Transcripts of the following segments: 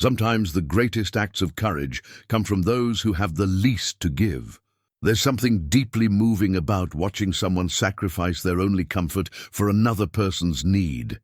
Sometimes the greatest acts of courage come from those who have the least to give. There's something deeply moving about watching someone sacrifice their only comfort for another person's need.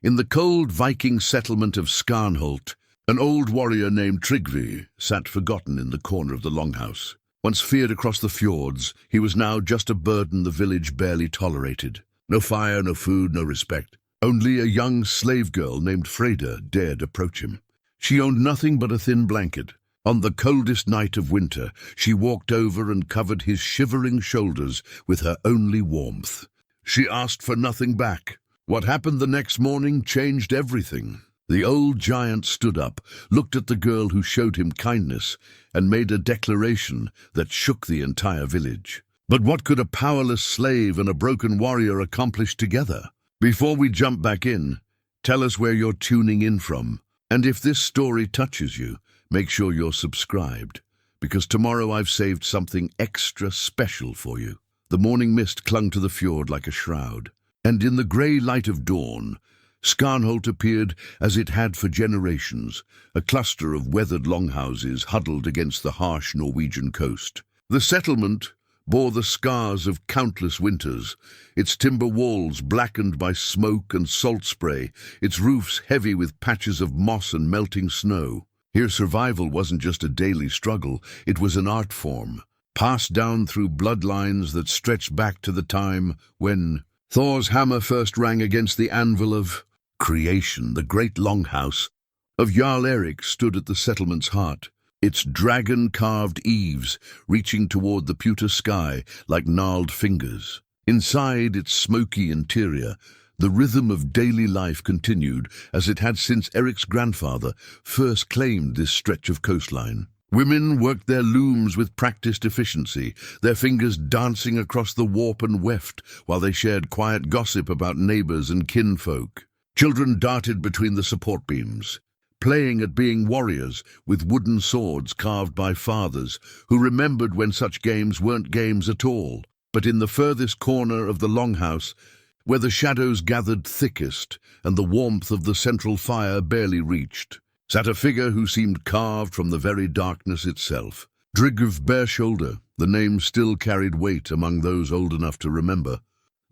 In the cold Viking settlement of Skarnholt, an old warrior named Trygve sat forgotten in the corner of the longhouse. Once feared across the fjords, he was now just a burden the village barely tolerated. No fire, no food, no respect. Only a young slave girl named Freyda dared approach him. She owned nothing but a thin blanket. On the coldest night of winter, she walked over and covered his shivering shoulders with her only warmth. She asked for nothing back. What happened the next morning changed everything. The old giant stood up, looked at the girl who showed him kindness, and made a declaration that shook the entire village. But what could a powerless slave and a broken warrior accomplish together? Before we jump back in, tell us where you're tuning in from. And if this story touches you, make sure you're subscribed, because tomorrow I've saved something extra special for you. The morning mist clung to the fjord like a shroud, and in the grey light of dawn, Skarnholt appeared as it had for generations, a cluster of weathered longhouses huddled against the harsh Norwegian coast. The settlement bore the scars of countless winters, its timber walls blackened by smoke and salt spray, its roofs heavy with patches of moss and melting snow. Here survival wasn't just a daily struggle, it was an art form, passed down through bloodlines that stretched back to the time when Thor's hammer first rang against the anvil of creation. The great longhouse of Jarl Erik stood at the settlement's heart, its dragon-carved eaves reaching toward the pewter sky like gnarled fingers. Inside its smoky interior, the rhythm of daily life continued as it had since Erik's grandfather first claimed this stretch of coastline. Women worked their looms with practiced efficiency, their fingers dancing across the warp and weft while they shared quiet gossip about neighbors and kinfolk. Children darted between the support beams, playing at being warriors with wooden swords carved by fathers who remembered when such games weren't games at all. But in the furthest corner of the longhouse, where the shadows gathered thickest and the warmth of the central fire barely reached, sat a figure who seemed carved from the very darkness itself. Trygve Bare-Shoulder, the name still carried weight among those old enough to remember,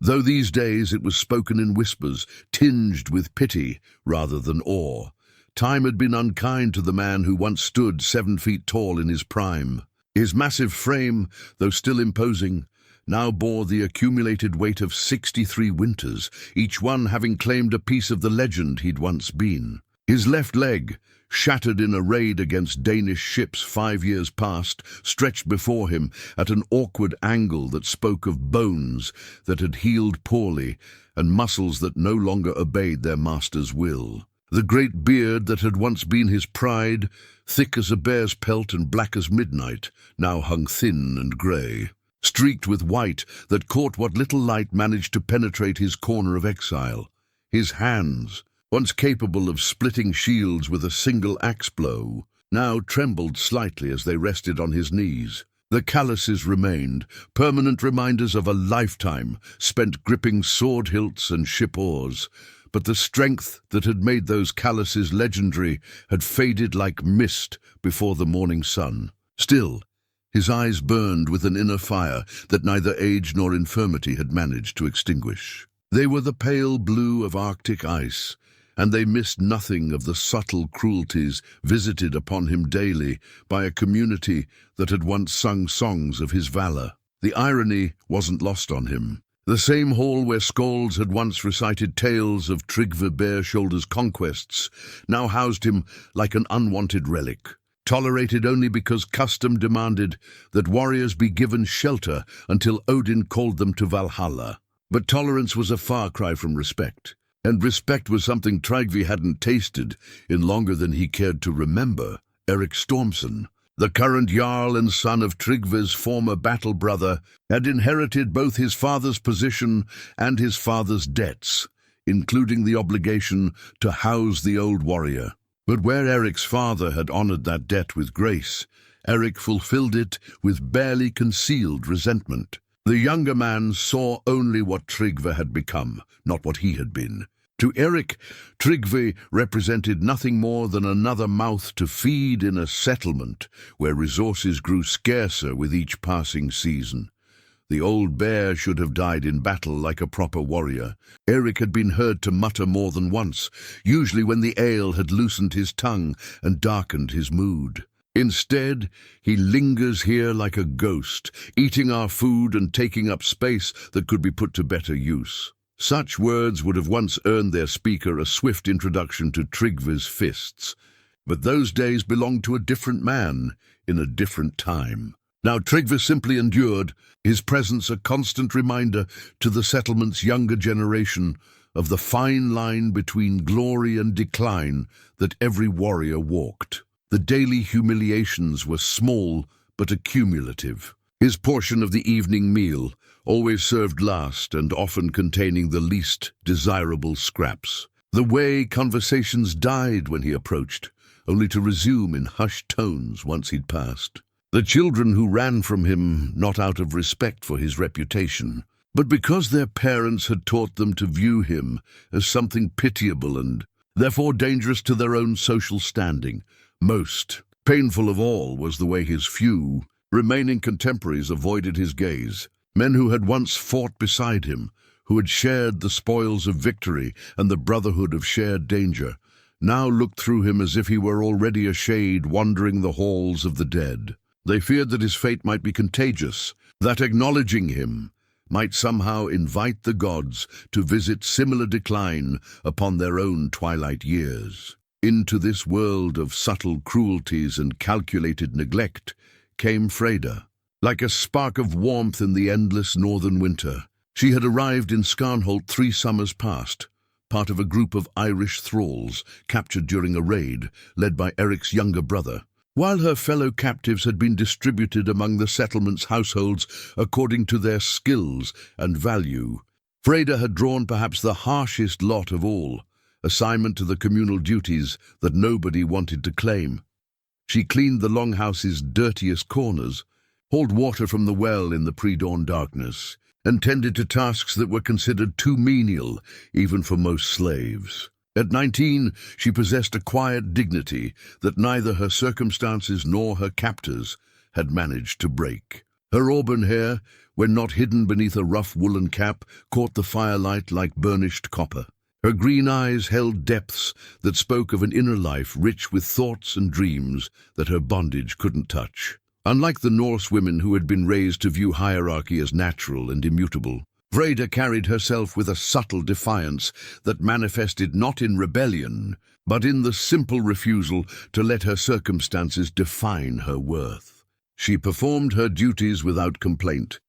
though these days it was spoken in whispers, tinged with pity rather than awe. Time had been unkind to the man who once stood 7 feet tall in his prime. His massive frame, though still imposing, now bore the accumulated weight of 63 winters, each one having claimed a piece of the legend he'd once been. His left leg, shattered in a raid against Danish ships 5 years past, stretched before him at an awkward angle that spoke of bones that had healed poorly and muscles that no longer obeyed their master's will. The great beard that had once been his pride, thick as a bear's pelt and black as midnight, now hung thin and grey, streaked with white that caught what little light managed to penetrate his corner of exile. His hands, once capable of splitting shields with a single axe blow, now trembled slightly as they rested on his knees. The calluses remained, permanent reminders of a lifetime spent gripping sword hilts and ship oars, but the strength that had made those calluses legendary had faded like mist before the morning sun. Still, his eyes burned with an inner fire that neither age nor infirmity had managed to extinguish. They were the pale blue of Arctic ice, and they missed nothing of the subtle cruelties visited upon him daily by a community that had once sung songs of his valor. The irony wasn't lost on him. The same hall where skalds had once recited tales of Trygve Bare-Shoulder's conquests now housed him like an unwanted relic, tolerated only because custom demanded that warriors be given shelter until Odin called them to Valhalla. But tolerance was a far cry from respect. And respect was something Trygve hadn't tasted in longer than he cared to remember. Erik Stormson, the current Jarl and son of Trygve's former battle brother, had inherited both his father's position and his father's debts, including the obligation to house the old warrior. But where Erik's father had honored that debt with grace, Erik fulfilled it with barely concealed resentment. The younger man saw only what Trygve had become, not what he had been. To Eric, Trygve represented nothing more than another mouth to feed in a settlement where resources grew scarcer with each passing season. The old bear should have died in battle like a proper warrior. Eric had been heard to mutter more than once, usually when the ale had loosened his tongue and darkened his mood. Instead, he lingers here like a ghost, eating our food and taking up space that could be put to better use. Such words would have once earned their speaker a swift introduction to Trygve's fists. But those days belonged to a different man, in a different time. Now Trygve simply endured, his presence a constant reminder to the settlement's younger generation of the fine line between glory and decline that every warrior walked. The daily humiliations were small but accumulative. His portion of the evening meal, always served last and often containing the least desirable scraps. The way conversations died when he approached, only to resume in hushed tones once he'd passed. The children who ran from him, not out of respect for his reputation, but because their parents had taught them to view him as something pitiable and therefore dangerous to their own social standing. Most painful of all was the way his few remaining contemporaries avoided his gaze. Men who had once fought beside him, who had shared the spoils of victory and the brotherhood of shared danger, now looked through him as if he were already a shade wandering the halls of the dead. They feared that his fate might be contagious, that acknowledging him might somehow invite the gods to visit similar decline upon their own twilight years. Into this world of subtle cruelties and calculated neglect came Freyda. Like a spark of warmth in the endless northern winter, she had arrived in Skarnholt 3 summers past, part of a group of Irish thralls captured during a raid led by Eric's younger brother. While her fellow captives had been distributed among the settlement's households according to their skills and value, Freyda had drawn perhaps the harshest lot of all, assignment to the communal duties that nobody wanted to claim. She cleaned the longhouse's dirtiest corners, hauled water from the well in the pre-dawn darkness, and tended to tasks that were considered too menial even for most slaves. At 19, she possessed a quiet dignity that neither her circumstances nor her captors had managed to break. Her auburn hair, when not hidden beneath a rough woolen cap, caught the firelight like burnished copper. Her green eyes held depths that spoke of an inner life rich with thoughts and dreams that her bondage couldn't touch. Unlike the Norse women who had been raised to view hierarchy as natural and immutable, Freyda carried herself with a subtle defiance that manifested not in rebellion, but in the simple refusal to let her circumstances define her worth. She performed her duties without complaint,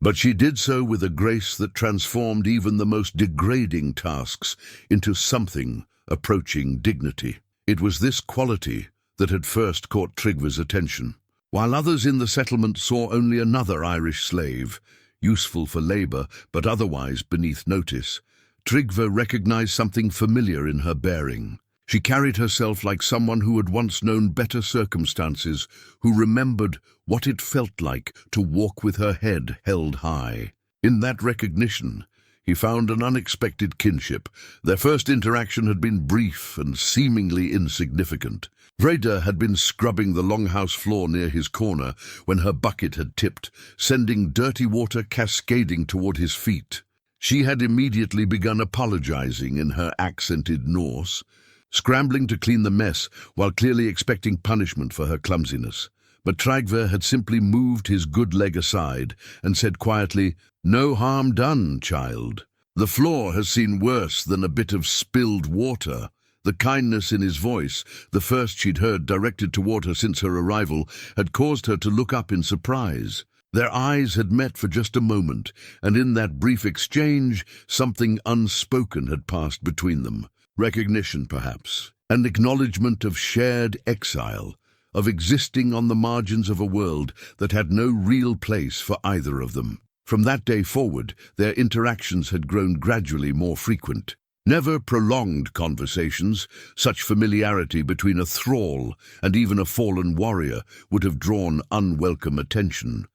but she did so with a grace that transformed even the most degrading tasks into something approaching dignity. It was this quality that had first caught Trygve's attention. While others in the settlement saw only another Irish slave, useful for labor but otherwise beneath notice, Trygve recognized something familiar in her bearing. She carried herself like someone who had once known better circumstances, who remembered what it felt like to walk with her head held high. In that recognition, he found an unexpected kinship. Their first interaction had been brief and seemingly insignificant. Freyda had been scrubbing the longhouse floor near his corner when her bucket had tipped, sending dirty water cascading toward his feet. She had immediately begun apologizing in her accented Norse, scrambling to clean the mess while clearly expecting punishment for her clumsiness. But Trygve had simply moved his good leg aside and said quietly, "No harm done, child. The floor has seen worse than a bit of spilled water." The kindness in his voice, the first she'd heard directed toward her since her arrival, had caused her to look up in surprise. Their eyes had met for just a moment, and in that brief exchange, something unspoken had passed between them. Recognition, perhaps, an acknowledgement of shared exile, of existing on the margins of a world that had no real place for either of them. From that day forward, their interactions had grown gradually more frequent. Never prolonged conversations, such familiarity between a thrall and even a fallen warrior would have drawn unwelcome attention,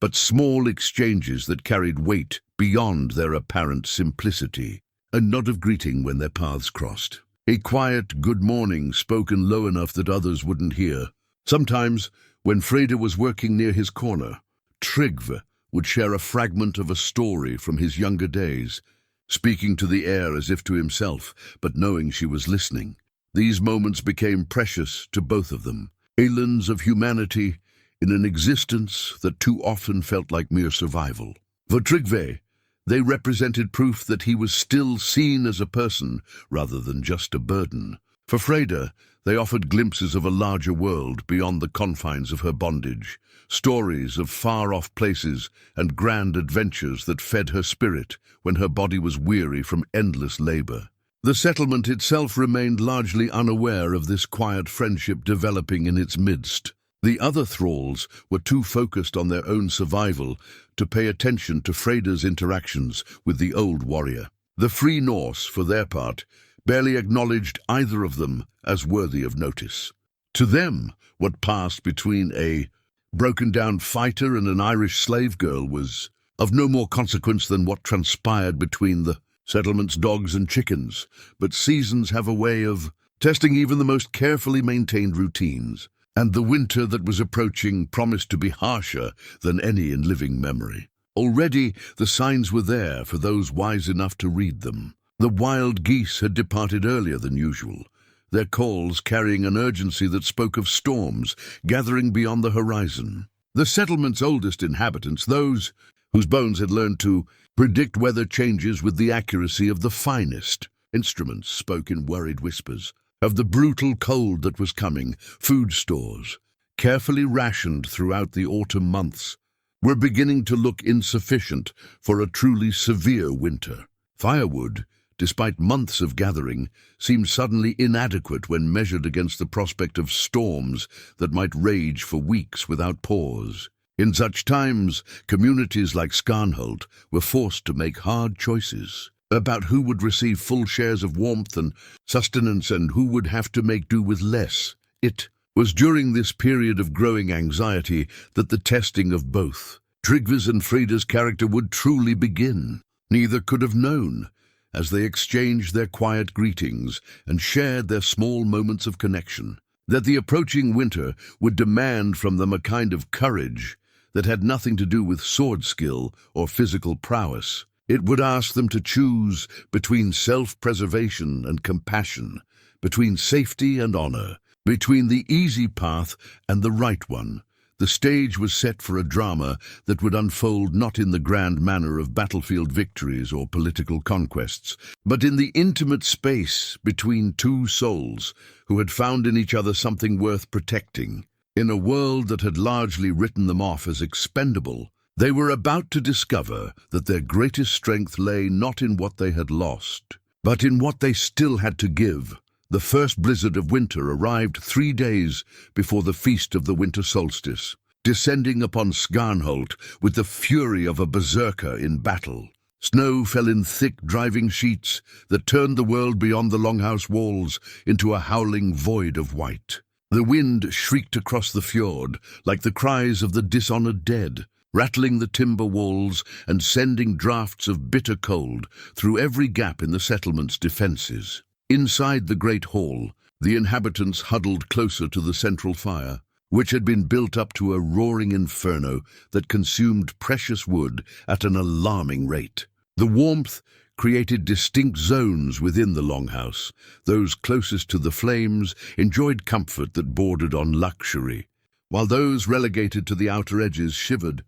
but small exchanges that carried weight beyond their apparent simplicity. a nod of greeting when their paths crossed, a quiet good morning spoken low enough that others wouldn't hear. Sometimes, when Freyda was working near his corner, Trygve would share a fragment of a story from his younger days, speaking to the air as if to himself, but knowing she was listening. These moments became precious to both of them, aliens of humanity in an existence that too often felt like mere survival. For Trygve, they represented proof that he was still seen as a person rather than just a burden. For Freyda, they offered glimpses of a larger world beyond the confines of her bondage, stories of far-off places and grand adventures that fed her spirit when her body was weary from endless labor. The settlement itself remained largely unaware of this quiet friendship developing in its midst. The other thralls were too focused on their own survival to pay attention to Freyda's interactions with the old warrior. The Free Norse, for their part, barely acknowledged either of them as worthy of notice. To them, what passed between a broken-down fighter and an Irish slave girl was of no more consequence than what transpired between the settlement's dogs and chickens. But seasons have a way of testing even the most carefully maintained routines, and the winter that was approaching promised to be harsher than any in living memory. Already the signs were there for those wise enough to read them. The wild geese had departed earlier than usual, their calls carrying an urgency that spoke of storms gathering beyond the horizon. The settlement's oldest inhabitants, those whose bones had learned to predict weather changes with the accuracy of the finest instruments, spoke in worried whispers of the brutal cold that was coming. Food stores, carefully rationed throughout the autumn months, were beginning to look insufficient for a truly severe winter. Firewood, despite months of gathering, seemed suddenly inadequate when measured against the prospect of storms that might rage for weeks without pause. In such times, communities like Skarnholt were forced to make hard choices about who would receive full shares of warmth and sustenance and who would have to make do with less. It was during this period of growing anxiety that the testing of both Trygve's and Freyda's character would truly begin. Neither could have known, as they exchanged their quiet greetings and shared their small moments of connection, that the approaching winter would demand from them a kind of courage that had nothing to do with sword skill or physical prowess. It would ask them to choose between self-preservation and compassion, between safety and honor, between the easy path and the right one. The stage was set for a drama that would unfold not in the grand manner of battlefield victories or political conquests, but in the intimate space between two souls who had found in each other something worth protecting. In a world that had largely written them off as expendable, they were about to discover that their greatest strength lay not in what they had lost, but in what they still had to give. The first blizzard of winter arrived 3 days before the feast of the winter solstice, descending upon Skarnholt with the fury of a berserker in battle. Snow fell in thick, driving sheets that turned the world beyond the longhouse walls into a howling void of white. The wind shrieked across the fjord like the cries of the dishonored dead, rattling the timber walls and sending drafts of bitter cold through every gap in the settlement's defenses. Inside the great hall, the inhabitants huddled closer to the central fire, which had been built up to a roaring inferno that consumed precious wood at an alarming rate. The warmth created distinct zones within the longhouse. Those closest to the flames enjoyed comfort that bordered on luxury, while those relegated to the outer edges shivered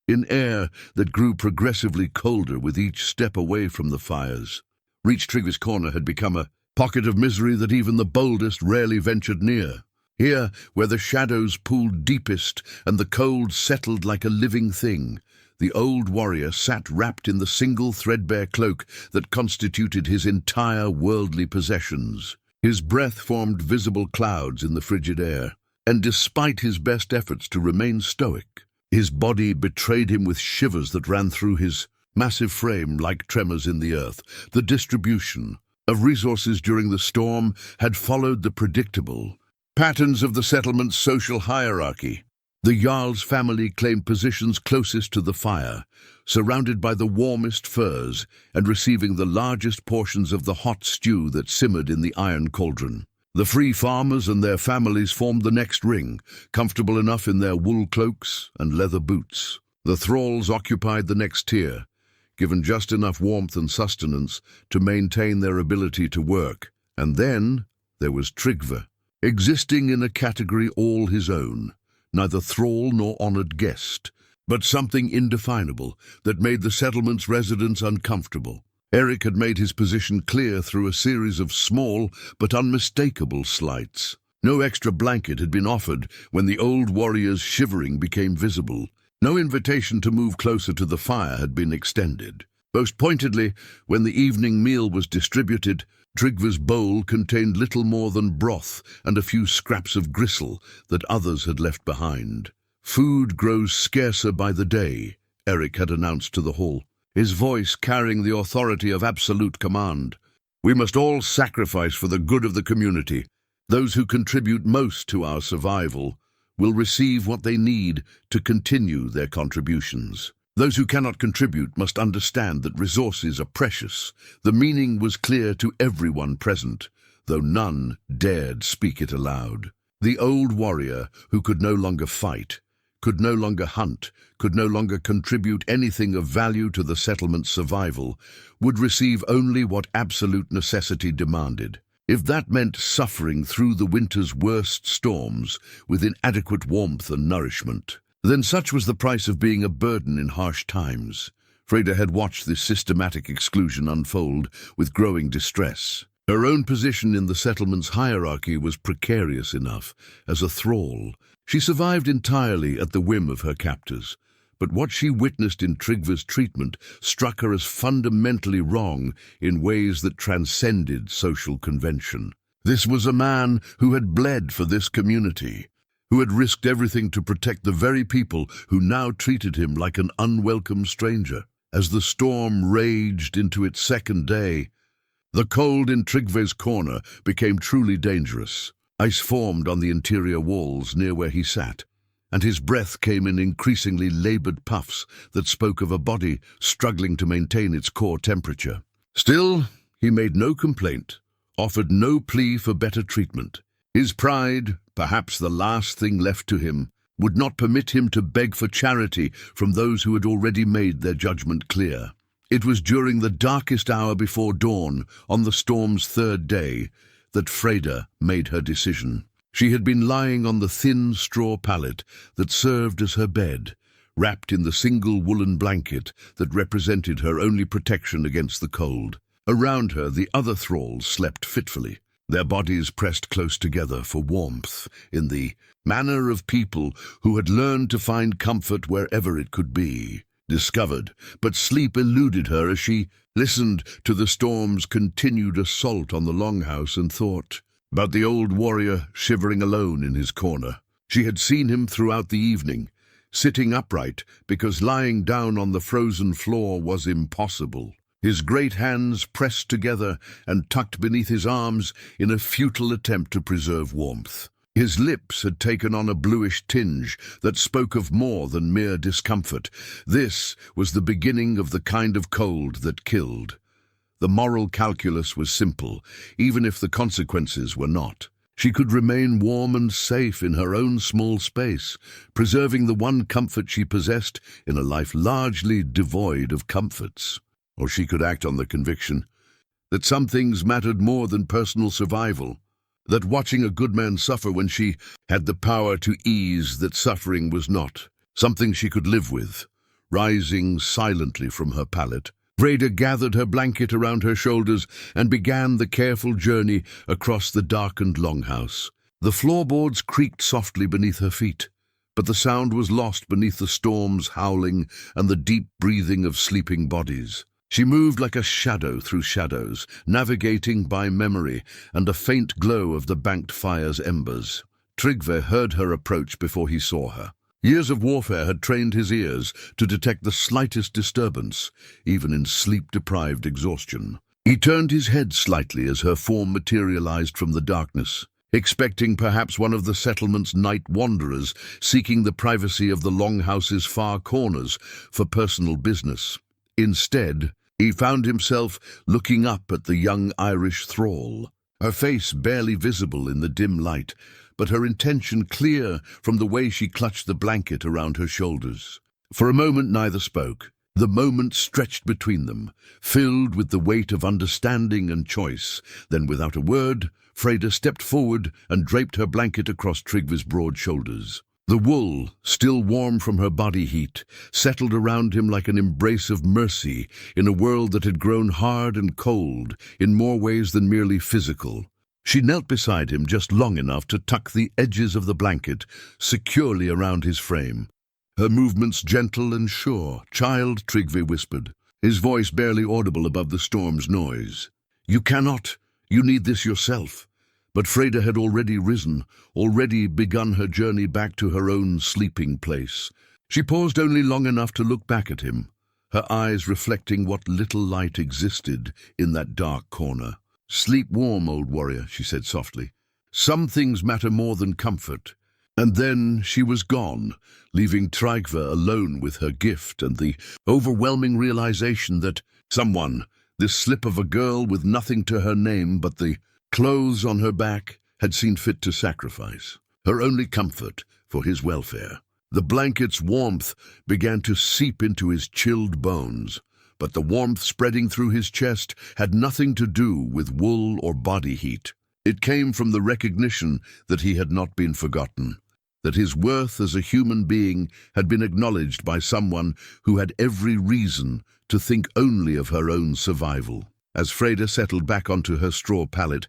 in air that grew progressively colder with each step away from the fires. Reach Trygve's corner had become a pocket of misery that even the boldest rarely ventured near. Here, where the shadows pooled deepest and the cold settled like a living thing, the old warrior sat wrapped in the single threadbare cloak that constituted his entire worldly possessions. His breath formed visible clouds in the frigid air, and despite his best efforts to remain stoic, his body betrayed him with shivers that ran through his massive frame like tremors in the earth. The distribution of resources during the storm had followed the predictable patterns of the settlement's social hierarchy. The Jarl's family claimed positions closest to the fire, surrounded by the warmest furs and receiving the largest portions of the hot stew that simmered in the iron cauldron. The free farmers and their families formed the next ring, comfortable enough in their wool cloaks and leather boots. The thralls occupied the next tier, given just enough warmth and sustenance to maintain their ability to work. And then there was Trygve, existing in a category all his own, neither thrall nor honored guest, but something indefinable that made the settlement's residents uncomfortable. Eric had made his position clear through a series of small but unmistakable slights. No extra blanket had been offered when the old warrior's shivering became visible. No invitation to move closer to the fire had been extended. Most pointedly, when the evening meal was distributed, Trygve's bowl contained little more than broth and a few scraps of gristle that others had left behind. "Food grows scarcer by the day," Eric had announced to the hall, his voice carrying the authority of absolute command. "We must all sacrifice for the good of the community. Those who contribute most to our survival will receive what they need to continue their contributions. Those who cannot contribute must understand that resources are precious." The meaning was clear to everyone present, though none dared speak it aloud. The old warrior, who could no longer fight, could no longer hunt, could no longer contribute anything of value to the settlement's survival, would receive only what absolute necessity demanded. If that meant suffering through the winter's worst storms with inadequate warmth and nourishment, then such was the price of being a burden in harsh times. Freyda had watched this systematic exclusion unfold with growing distress. Her own position in the settlement's hierarchy was precarious enough. As a thrall, she survived entirely at the whim of her captors. But what she witnessed in Trygve's treatment struck her as fundamentally wrong in ways that transcended social convention. This was a man who had bled for this community, who had risked everything to protect the very people who now treated him like an unwelcome stranger. As the storm raged into its second day, the cold in Trygve's corner became truly dangerous. Ice formed on the interior walls near where he sat, and his breath came in increasingly labored puffs that spoke of a body struggling to maintain its core temperature. Still, he made no complaint, offered no plea for better treatment. His pride, perhaps the last thing left to him, would not permit him to beg for charity from those who had already made their judgment clear. It was during the darkest hour before dawn, on the storm's third day, that Freyda made her decision. She had been lying on the thin straw pallet that served as her bed, wrapped in the single woolen blanket that represented her only protection against the cold. Around her, the other thralls slept fitfully, their bodies pressed close together for warmth, in the manner of people who had learned to find comfort wherever it could be discovered. But sleep eluded her as she listened to the storm's continued assault on the longhouse and thought about the old warrior shivering alone in his corner. She had seen him throughout the evening, sitting upright because lying down on the frozen floor was impossible. His great hands pressed together and tucked beneath his arms in a futile attempt to preserve warmth. His lips had taken on a bluish tinge that spoke of more than mere discomfort. This was the beginning of the kind of cold that killed. The moral calculus was simple, even if the consequences were not. She could remain warm and safe in her own small space, preserving the one comfort she possessed in a life largely devoid of comforts. Or she could act on the conviction that some things mattered more than personal survival, that watching a good man suffer when she had the power to ease that suffering was not something she could live with. Rising silently from her pallet, Freyda gathered her blanket around her shoulders and began the careful journey across the darkened longhouse. The floorboards creaked softly beneath her feet, but the sound was lost beneath the storm's howling and the deep breathing of sleeping bodies. She moved like a shadow through shadows, navigating by memory and a faint glow of the banked fire's embers. Trygve heard her approach before he saw her. Years of warfare had trained his ears to detect the slightest disturbance, even in sleep-deprived exhaustion. He turned his head slightly as her form materialized from the darkness. expecting perhaps one of the settlement's night wanderers seeking the privacy of the longhouse's far corners for personal business. Instead, he found himself looking up at the young Irish thrall, her face barely visible in the dim light, but her intention clear from the way she clutched the blanket around her shoulders. For a moment neither spoke. The moment stretched between them, filled with the weight of understanding and choice. Then, without a word, Freyda stepped forward and draped her blanket across Trygve's broad shoulders. The wool, still warm from her body heat, settled around him like an embrace of mercy in a world that had grown hard and cold in more ways than merely physical. She knelt beside him just long enough to tuck the edges of the blanket securely around his frame. Her movements gentle and sure. "Child," Trygve whispered, his voice barely audible above the storm's noise. "You cannot. You need this yourself." But Freyda had already risen, already begun her journey back to her own sleeping place. She paused only long enough to look back at him, her eyes reflecting what little light existed in that dark corner. "Sleep warm, old warrior," she said softly. "Some things matter more than comfort." And then she was gone, leaving Trygve alone with her gift and the overwhelming realization that someone, this slip of a girl with nothing to her name but the clothes on her back, had seen fit to sacrifice her only comfort for his welfare. The blanket's warmth began to seep into his chilled bones, but the warmth spreading through his chest had nothing to do with wool or body heat. It came from the recognition that he had not been forgotten, that his worth as a human being had been acknowledged by someone who had every reason to think only of her own survival. As Freyda settled back onto her straw pallet,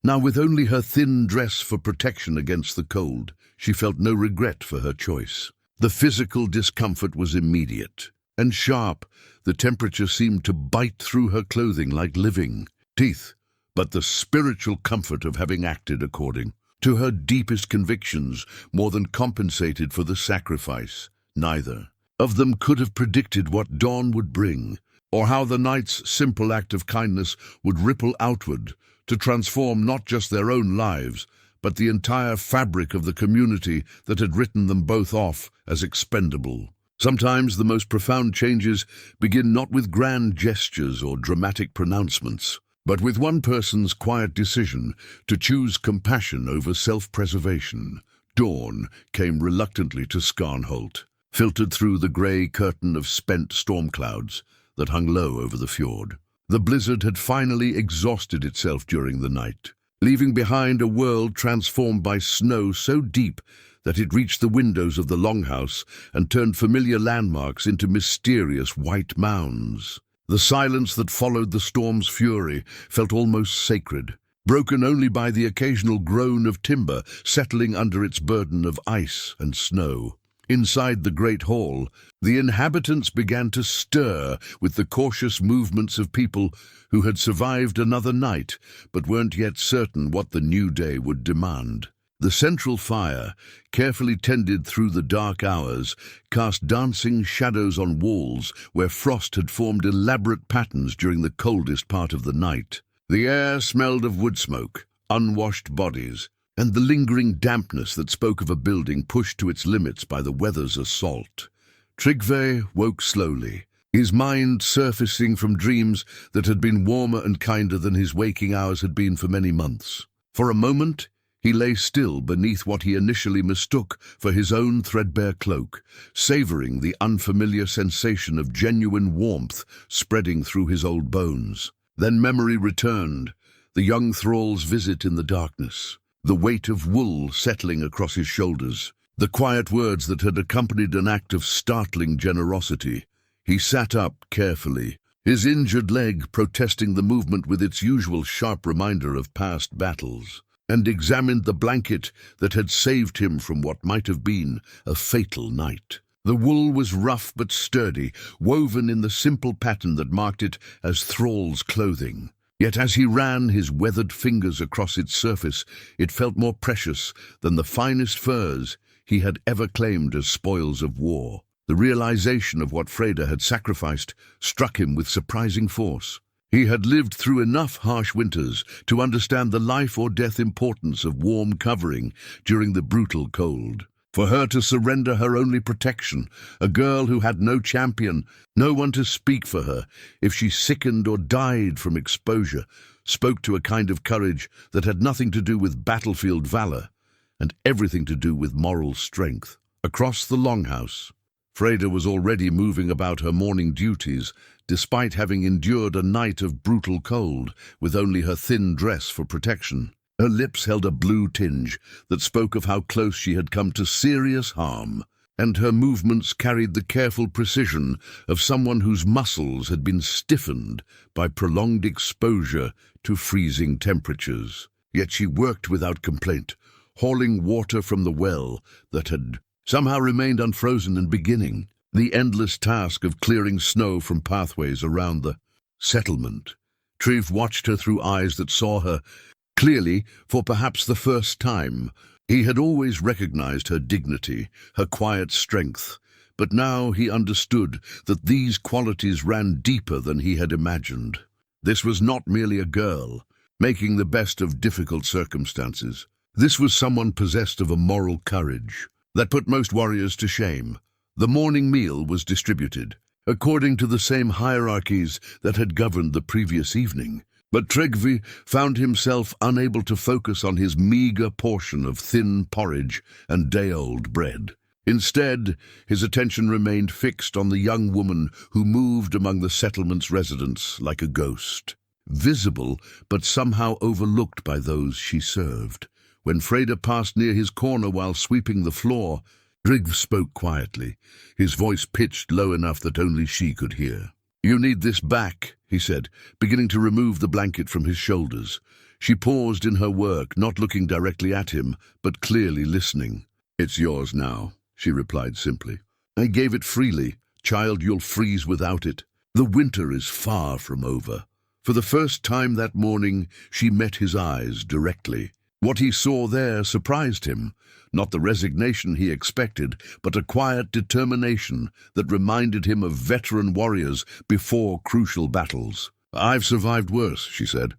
now with only her thin dress for protection against the cold, she felt no regret for her choice. The physical discomfort was immediate and sharp. The temperature seemed to bite through her clothing like living teeth, but the spiritual comfort of having acted according to her deepest convictions more than compensated for the sacrifice. Neither of them could have predicted what dawn would bring, or how the night's simple act of kindness would ripple outward to transform not just their own lives, but the entire fabric of the community that had written them both off as expendable. Sometimes the most profound changes begin not with grand gestures or dramatic pronouncements, but with one person's quiet decision to choose compassion over self-preservation. Dawn came reluctantly to Skarnholt, filtered through the grey curtain of spent storm clouds that hung low over the fjord. The blizzard had finally exhausted itself during the night, leaving behind a world transformed by snow so deep that it reached the windows of the longhouse and turned familiar landmarks into mysterious white mounds. The silence that followed the storm's fury felt almost sacred, broken only by the occasional groan of timber settling under its burden of ice and snow. Inside the great hall, the inhabitants began to stir with the cautious movements of people who had survived another night but weren't yet certain what the new day would demand. The central fire, carefully tended through the dark hours, cast dancing shadows on walls where frost had formed elaborate patterns during the coldest part of the night. The air smelled of wood smoke, unwashed bodies, and the lingering dampness that spoke of a building pushed to its limits by the weather's assault. Trygve woke slowly, his mind surfacing from dreams that had been warmer and kinder than his waking hours had been for many months. For a moment, he lay still beneath what he initially mistook for his own threadbare cloak, savoring the unfamiliar sensation of genuine warmth spreading through his old bones. Then memory returned, the young thrall's visit in the darkness, the weight of wool settling across his shoulders, the quiet words that had accompanied an act of startling generosity. He sat up carefully, his injured leg protesting the movement with its usual sharp reminder of past battles, and examined the blanket that had saved him from what might have been a fatal night. The wool was rough but sturdy, woven in the simple pattern that marked it as thrall's clothing. Yet as he ran his weathered fingers across its surface, it felt more precious than the finest furs he had ever claimed as spoils of war. The realization of what Freyda had sacrificed struck him with surprising force. He had lived through enough harsh winters to understand the life-or-death importance of warm covering during the brutal cold. For her to surrender her only protection, a girl who had no champion, no one to speak for her if she sickened or died from exposure, spoke to a kind of courage that had nothing to do with battlefield valor and everything to do with moral strength. Across the longhouse, Freyda was already moving about her morning duties, despite having endured a night of brutal cold, with only her thin dress for protection. Her lips held a blue tinge that spoke of how close she had come to serious harm, and her movements carried the careful precision of someone whose muscles had been stiffened by prolonged exposure to freezing temperatures. Yet she worked without complaint, hauling water from the well that had somehow remained unfrozen and beginning the endless task of clearing snow from pathways around the settlement. Trygve watched her through eyes that saw her clearly for perhaps the first time. He had always recognized her dignity, her quiet strength, but now he understood that these qualities ran deeper than he had imagined. This was not merely a girl, making the best of difficult circumstances. This was someone possessed of a moral courage that put most warriors to shame. The morning meal was distributed, according to the same hierarchies that had governed the previous evening. But Trygve found himself unable to focus on his meager portion of thin porridge and day-old bread. Instead, his attention remained fixed on the young woman who moved among the settlement's residents like a ghost, visible but somehow overlooked by those she served. When Freyda passed near his corner while sweeping the floor, Trygve spoke quietly, his voice pitched low enough that only she could hear. "You need this back," he said, beginning to remove the blanket from his shoulders. She paused in her work, not looking directly at him, but clearly listening. "It's yours now," she replied simply. "I gave it freely. Child, you'll freeze without it. The winter is far from over." For the first time that morning, she met his eyes directly. What he saw there surprised him, not the resignation he expected, but a quiet determination that reminded him of veteran warriors before crucial battles. "I've survived worse," she said,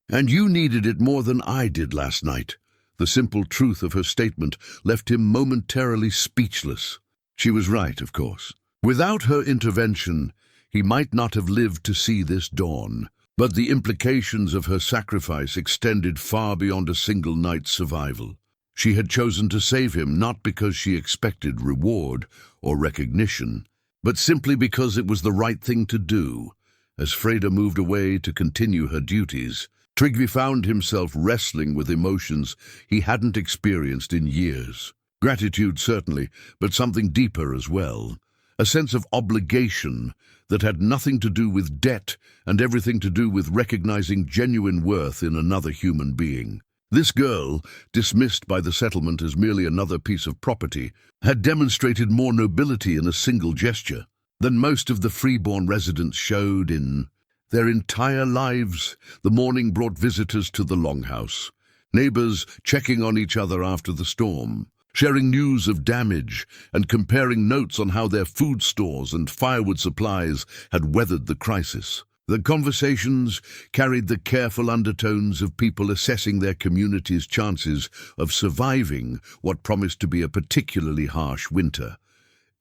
"and you needed it more than I did last night." The simple truth of her statement left him momentarily speechless. She was right, of course. Without her intervention, he might not have lived to see this dawn. But the implications of her sacrifice extended far beyond a single night's survival. She had chosen to save him not because she expected reward or recognition, but simply because it was the right thing to do. As Freyda moved away to continue her duties, Trygve found himself wrestling with emotions he hadn't experienced in years. Gratitude, certainly, but something deeper as well. A sense of obligation that had nothing to do with debt and everything to do with recognizing genuine worth in another human being. This girl, dismissed by the settlement as merely another piece of property, had demonstrated more nobility in a single gesture than most of the freeborn residents showed in their entire lives. The morning brought visitors to the longhouse, neighbors checking on each other after the storm, sharing news of damage and comparing notes on how their food stores and firewood supplies had weathered the crisis. The conversations carried the careful undertones of people assessing their community's chances of surviving what promised to be a particularly harsh winter.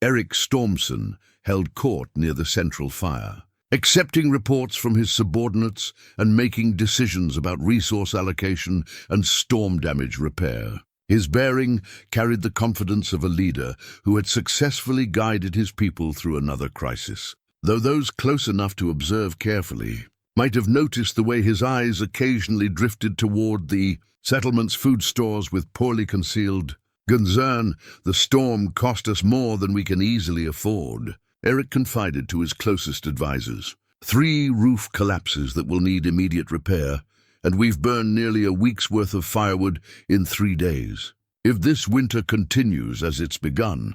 Eric Stormson held court near the central fire, accepting reports from his subordinates and making decisions about resource allocation and storm damage repair. His bearing carried the confidence of a leader who had successfully guided his people through another crisis, though those close enough to observe carefully might have noticed the way his eyes occasionally drifted toward the settlement's food stores with poorly concealed concern. "The storm cost us more than we can easily afford," Eric confided to his closest advisors. 3 roof collapses that will need immediate repair, and we've burned nearly a week's worth of firewood in 3 days. If this winter continues as it's begun,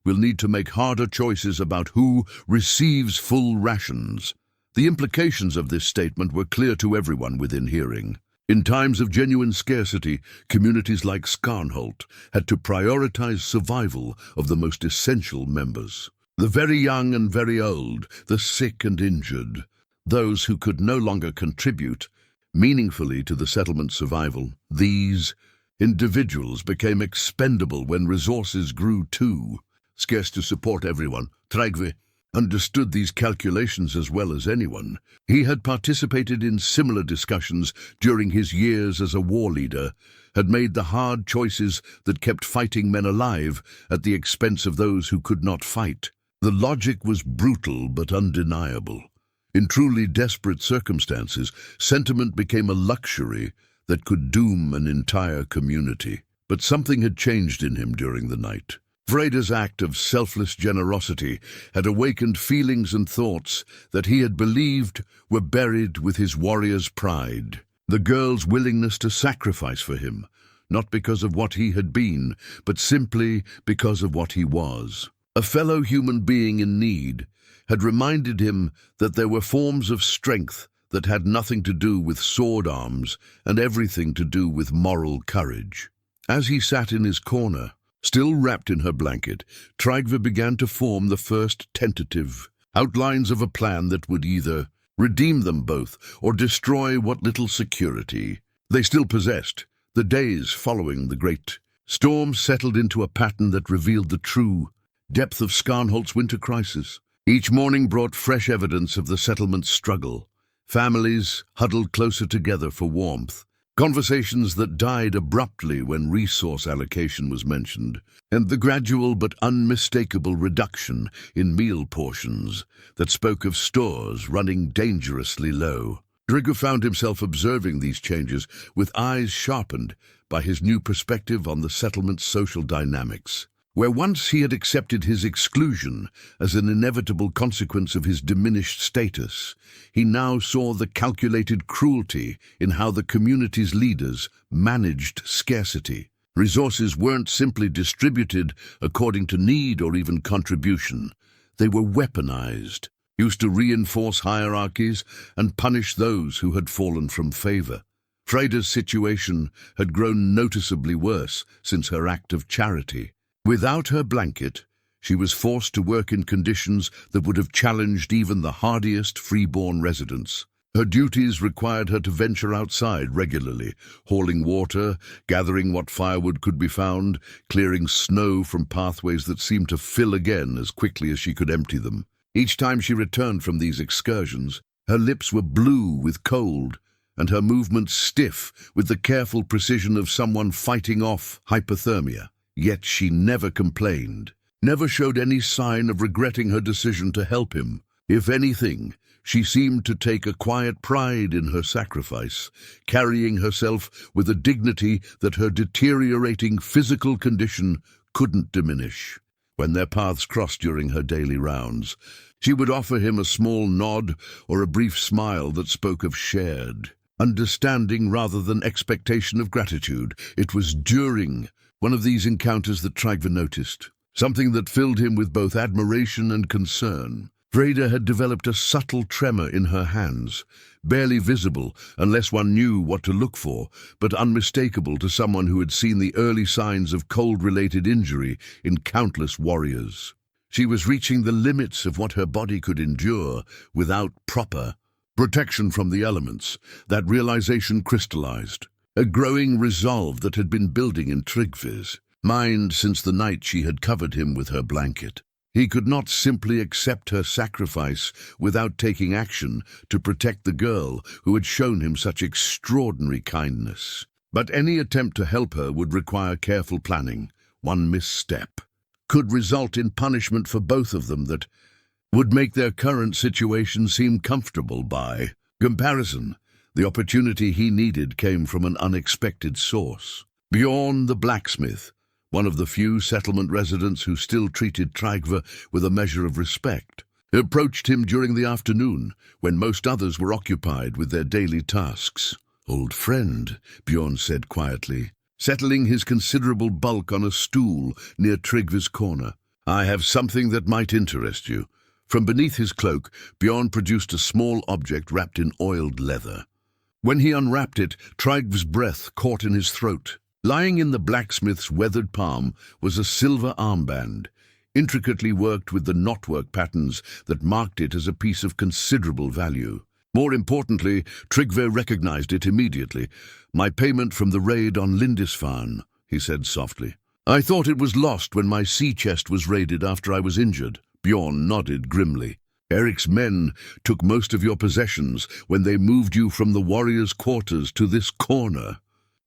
we'll need to make harder choices about who receives full rations. The implications of this statement were clear to everyone within hearing. In times of genuine scarcity, communities like Skarnholt had to prioritize survival of the most essential members. The very young and very old, the sick and injured. those who could no longer contribute meaningfully to the settlement's survival. These individuals became expendable when resources grew too scarce to support everyone. Trygve understood these calculations as well as anyone. He had participated in similar discussions during his years as a war leader, had made the hard choices that kept fighting men alive at the expense of those who could not fight. The logic was brutal but undeniable. In truly desperate circumstances, sentiment became a luxury that could doom an entire community. But something had changed in him during the night. Freyda's act of selfless generosity had awakened feelings and thoughts that he had believed were buried with his warrior's pride. The girl's willingness to sacrifice for him, not because of what he had been, but simply because of what he was. A fellow human being in need had reminded him that there were forms of strength that had nothing to do with sword arms and everything to do with moral courage. As he sat in his corner, still wrapped in her blanket, Trygve began to form the first tentative outlines of a plan that would either redeem them both or destroy what little security they still possessed. The days following the great storm settled into a pattern that revealed the true depth of Skarnholt's winter crisis. Each morning brought fresh evidence of the settlement's struggle. Families huddled closer together for warmth, conversations that died abruptly when resource allocation was mentioned, and the gradual but unmistakable reduction in meal portions that spoke of stores running dangerously low. Trygve found himself observing these changes with eyes sharpened by his new perspective on the settlement's social dynamics. Where once he had accepted his exclusion as an inevitable consequence of his diminished status, he now saw the calculated cruelty in how the community's leaders managed scarcity. Resources weren't simply distributed according to need or even contribution. They were weaponized, used to reinforce hierarchies and punish those who had fallen from favor. Freyda's situation had grown noticeably worse since her act of charity. Without her blanket, she was forced to work in conditions that would have challenged even the hardiest freeborn residents. Her duties required her to venture outside regularly, hauling water, gathering what firewood could be found, clearing snow from pathways that seemed to fill again as quickly as she could empty them. Each time she returned from these excursions, her lips were blue with cold, and her movements stiff with the careful precision of someone fighting off hypothermia. Yet she never complained, never showed any sign of regretting her decision to help him. If anything, she seemed to take a quiet pride in her sacrifice, carrying herself with a dignity that her deteriorating physical condition couldn't diminish. When their paths crossed during her daily rounds, she would offer him a small nod or a brief smile that spoke of shared understanding rather than expectation of gratitude. It was during one of these encounters that Trygve noticed something that filled him with both admiration and concern. Freyda had developed a subtle tremor in her hands, barely visible unless one knew what to look for, but unmistakable to someone who had seen the early signs of cold-related injury in countless warriors. She was reaching the limits of what her body could endure without proper protection from the elements. That realization crystallized a growing resolve that had been building in Trygve's mind since the night she had covered him with her blanket. He could not simply accept her sacrifice without taking action to protect the girl who had shown him such extraordinary kindness. But any attempt to help her would require careful planning. One misstep could result in punishment for both of them that would make their current situation seem comfortable. By comparison, the opportunity he needed came from an unexpected source. Bjorn the blacksmith, one of the few settlement residents who still treated Trygve with a measure of respect, approached him during the afternoon when most others were occupied with their daily tasks. "Old friend," Bjorn said quietly, settling his considerable bulk on a stool near Trygve's corner. "I have something that might interest you." From beneath his cloak, Bjorn produced a small object wrapped in oiled leather. When he unwrapped it, Trygve's breath caught in his throat. Lying in the blacksmith's weathered palm was a silver armband, intricately worked with the knotwork patterns that marked it as a piece of considerable value. More importantly, Trygve recognized it immediately. "My payment from the raid on Lindisfarne," he said softly. "I thought it was lost when my sea chest was raided after I was injured." Bjorn nodded grimly. "Eric's men took most of your possessions when they moved you from the warriors' quarters to this corner.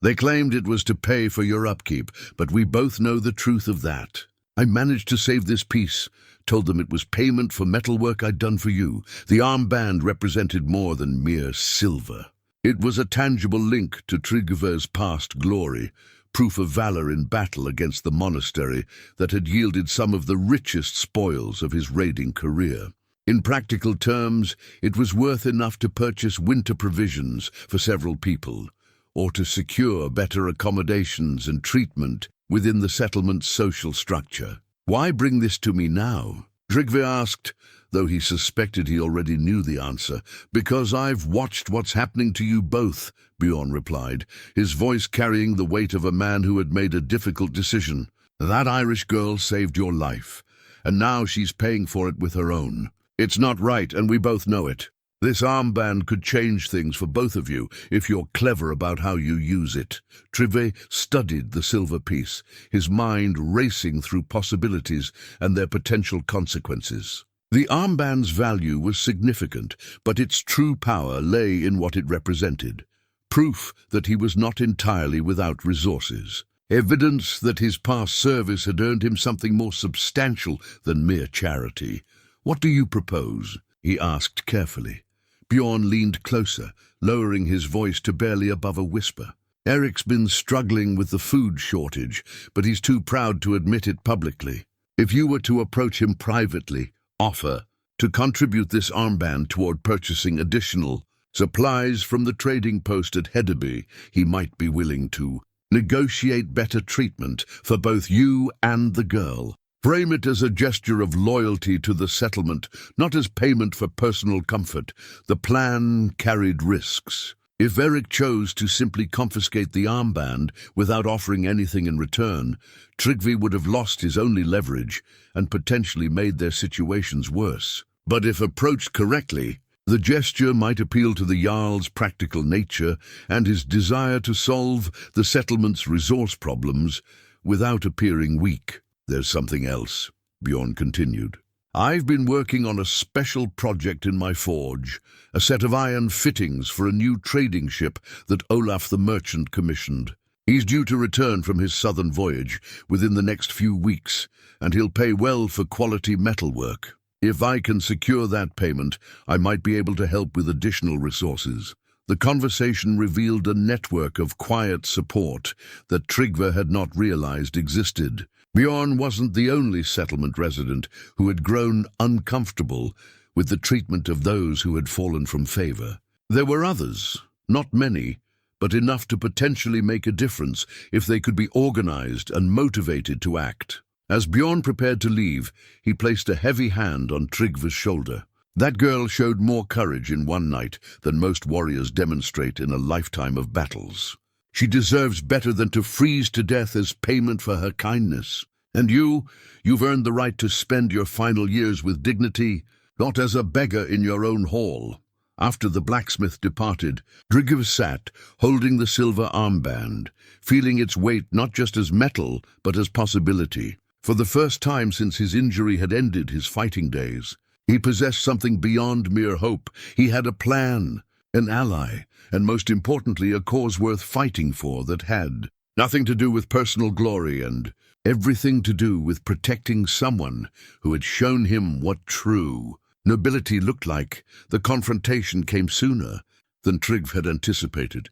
They claimed it was to pay for your upkeep, but we both know the truth of that. I managed to save this piece, told them it was payment for metalwork I'd done for you. The armband represented more than mere silver. It was a tangible link to Trygve's past glory, proof of valor in battle against the monastery that had yielded some of the richest spoils of his raiding career. In practical terms, it was worth enough to purchase winter provisions for several people, or to secure better accommodations and treatment within the settlement's social structure. "Why bring this to me now?" Trygve asked, though he suspected he already knew the answer. "Because I've watched what's happening to you both," Bjorn replied, his voice carrying the weight of a man who had made a difficult decision. "That Irish girl saved your life, and now she's paying for it with her own. It's not right, and we both know it. This armband could change things for both of you if you're clever about how you use it." Trygve studied the silver piece, his mind racing through possibilities and their potential consequences. The armband's value was significant, but its true power lay in what it represented. Proof that he was not entirely without resources. Evidence that his past service had earned him something more substantial than mere charity. "What do you propose?" he asked carefully. Bjorn leaned closer, lowering his voice to barely above a whisper. "Eric's been struggling with the food shortage, but he's too proud to admit it publicly. If you were to approach him privately, offer to contribute this armband toward purchasing additional supplies from the trading post at Hedeby, he might be willing to negotiate better treatment for both you and the girl. Frame it as a gesture of loyalty to the settlement, not as payment for personal comfort." The plan carried risks. If Eric chose to simply confiscate the armband without offering anything in return, Trygve would have lost his only leverage and potentially made their situations worse. But if approached correctly, the gesture might appeal to the Jarl's practical nature and his desire to solve the settlement's resource problems without appearing weak. "There's something else," Bjorn continued. "I've been working on a special project in my forge, a set of iron fittings for a new trading ship that Olaf the Merchant commissioned. He's due to return from his southern voyage within the next few weeks, and he'll pay well for quality metalwork. If I can secure that payment, I might be able to help with additional resources." The conversation revealed a network of quiet support that Trygve had not realized existed. Bjorn wasn't the only settlement resident who had grown uncomfortable with the treatment of those who had fallen from favor. There were others, not many, but enough to potentially make a difference if they could be organized and motivated to act. As Bjorn prepared to leave, he placed a heavy hand on Trygve's shoulder. "That girl showed more courage in one night than most warriors demonstrate in a lifetime of battles. She deserves better than to freeze to death as payment for her kindness. And you've earned the right to spend your final years with dignity, not as a beggar in your own hall." After the blacksmith departed, Trygve sat, holding the silver armband, feeling its weight not just as metal, but as possibility. For the first time since his injury had ended his fighting days, he possessed something beyond mere hope. He had a plan, an ally, and most importantly, a cause worth fighting for that had nothing to do with personal glory and everything to do with protecting someone who had shown him what true nobility looked like. The confrontation came sooner than Trygve had anticipated,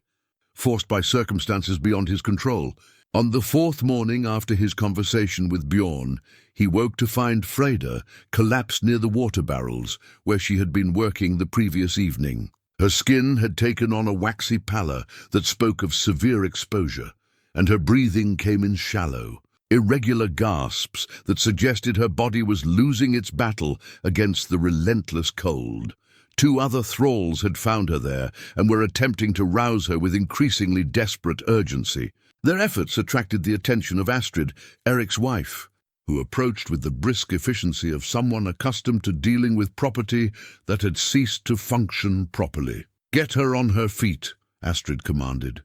forced by circumstances beyond his control. On the fourth morning after his conversation with Bjorn, he woke to find Freyda collapsed near the water barrels where she had been working the previous evening. Her skin had taken on a waxy pallor that spoke of severe exposure, and her breathing came in shallow, irregular gasps that suggested her body was losing its battle against the relentless cold. 2 other thralls had found her there and were attempting to rouse her with increasingly desperate urgency. Their efforts attracted the attention of Astrid, Eric's wife. who approached with the brisk efficiency of someone accustomed to dealing with property that had ceased to function properly. "Get her on her feet," Astrid commanded,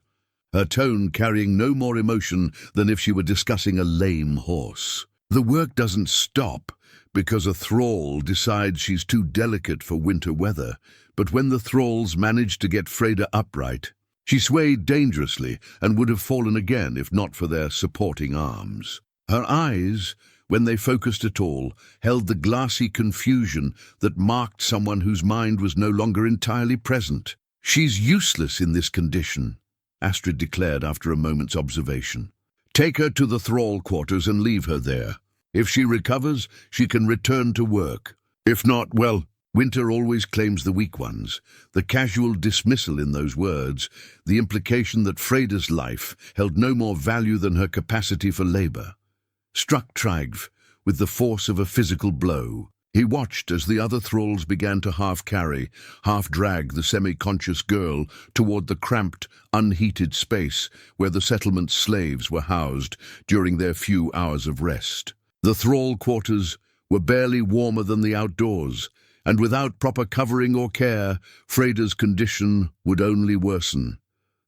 her tone carrying no more emotion than if she were discussing a lame horse. The work doesn't stop because a thrall decides she's too delicate for winter weather, but when the thralls managed to get Freyda upright, she swayed dangerously and would have fallen again if not for their supporting arms. Her eyes, when they focused at all, held the glassy confusion that marked someone whose mind was no longer entirely present. "She's useless in this condition," Astrid declared after a moment's observation. "Take her to the thrall quarters and leave her there. If she recovers, she can return to work. If not, well, winter always claims the weak ones." The casual dismissal in those words, the implication that Freyda's life held no more value than her capacity for labor, struck Trygve with the force of a physical blow. He watched as the other thralls began to half-carry, half-drag the semi-conscious girl toward the cramped, unheated space where the settlement's slaves were housed during their few hours of rest. The thrall quarters were barely warmer than the outdoors, and without proper covering or care, Freyda's condition would only worsen.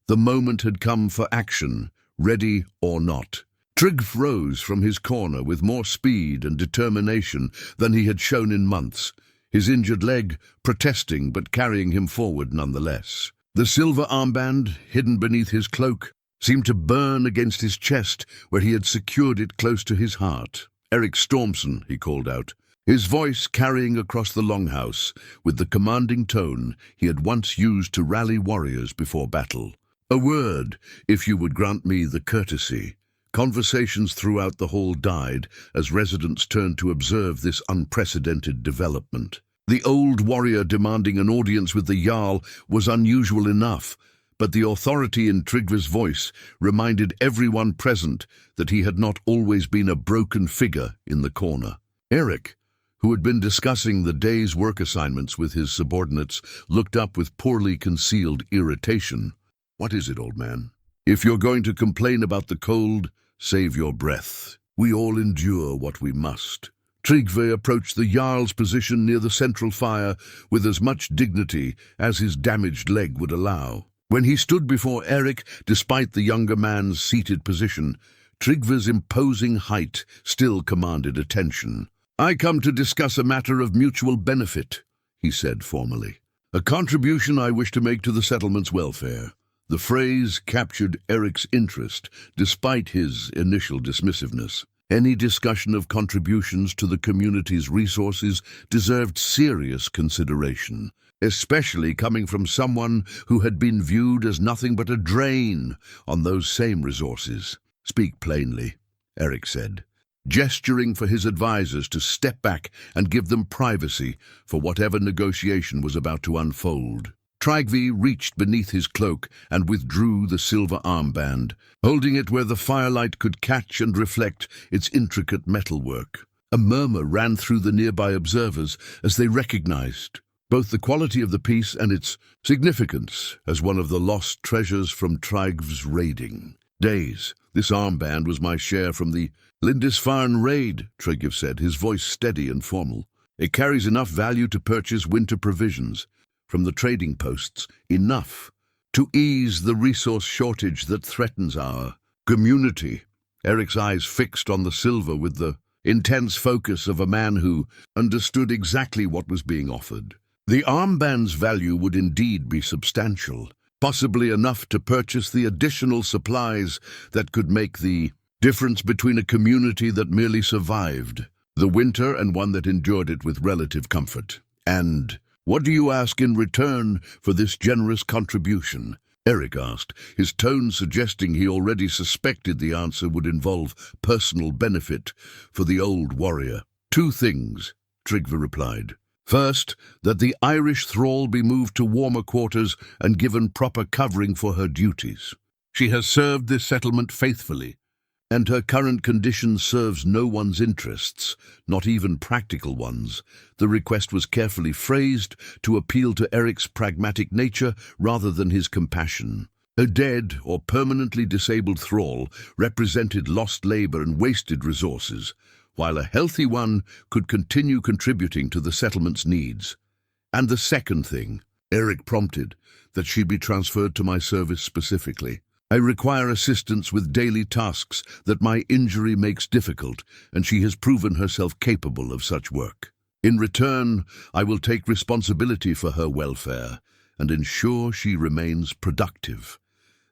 The moment had come for action, ready or not. Trygve rose from his corner with more speed and determination than he had shown in months, his injured leg protesting but carrying him forward nonetheless. The silver armband, hidden beneath his cloak, seemed to burn against his chest where he had secured it close to his heart. "Eric Stormson," he called out, his voice carrying across the longhouse with the commanding tone he had once used to rally warriors before battle. "A word, if you would grant me the courtesy." Conversations throughout the hall died as residents turned to observe this unprecedented development. The old warrior demanding an audience with the Jarl was unusual enough, but the authority in Trygve's voice reminded everyone present that he had not always been a broken figure in the corner. Eric, who had been discussing the day's work assignments with his subordinates, looked up with poorly concealed irritation. "What is it, old man? If you're going to complain about the cold, save your breath. We all endure what we must." Trygve approached the Jarl's position near the central fire with as much dignity as his damaged leg would allow. When he stood before Eric, despite the younger man's seated position, Trygve's imposing height still commanded attention. "I come to discuss a matter of mutual benefit," he said formally. "A contribution I wish to make to the settlement's welfare." The phrase captured Eric's interest, despite his initial dismissiveness. Any discussion of contributions to the community's resources deserved serious consideration, especially coming from someone who had been viewed as nothing but a drain on those same resources. "Speak plainly," Eric said, gesturing for his advisors to step back and give them privacy for whatever negotiation was about to unfold. Trygve reached beneath his cloak and withdrew the silver armband, holding it where the firelight could catch and reflect its intricate metalwork. A murmur ran through the nearby observers as they recognized both the quality of the piece and its significance as one of the lost treasures from Trygve's raiding. "Days, this armband was my share from the Lindisfarne raid," Trygve said, his voice steady and formal. "It carries enough value to purchase winter provisions from the trading posts, enough to ease the resource shortage that threatens our community." Eric's eyes fixed on the silver with the intense focus of a man who understood exactly what was being offered. The armband's value would indeed be substantial, possibly enough to purchase the additional supplies that could make the difference between a community that merely survived the winter and one that endured it with relative comfort. "And what do you ask in return for this generous contribution?" Eric asked, his tone suggesting he already suspected the answer would involve personal benefit for the old warrior. "Two things," Trygve replied. "First, that the Irish thrall be moved to warmer quarters and given proper covering for her duties. She has served this settlement faithfully, and her current condition serves no one's interests, not even practical ones." The request was carefully phrased to appeal to Eric's pragmatic nature rather than his compassion. A dead or permanently disabled thrall represented lost labor and wasted resources, while a healthy one could continue contributing to the settlement's needs. And the second thing, Eric prompted, that she be transferred to my service specifically. I require assistance with daily tasks that my injury makes difficult, and she has proven herself capable of such work. In return, I will take responsibility for her welfare and ensure she remains productive.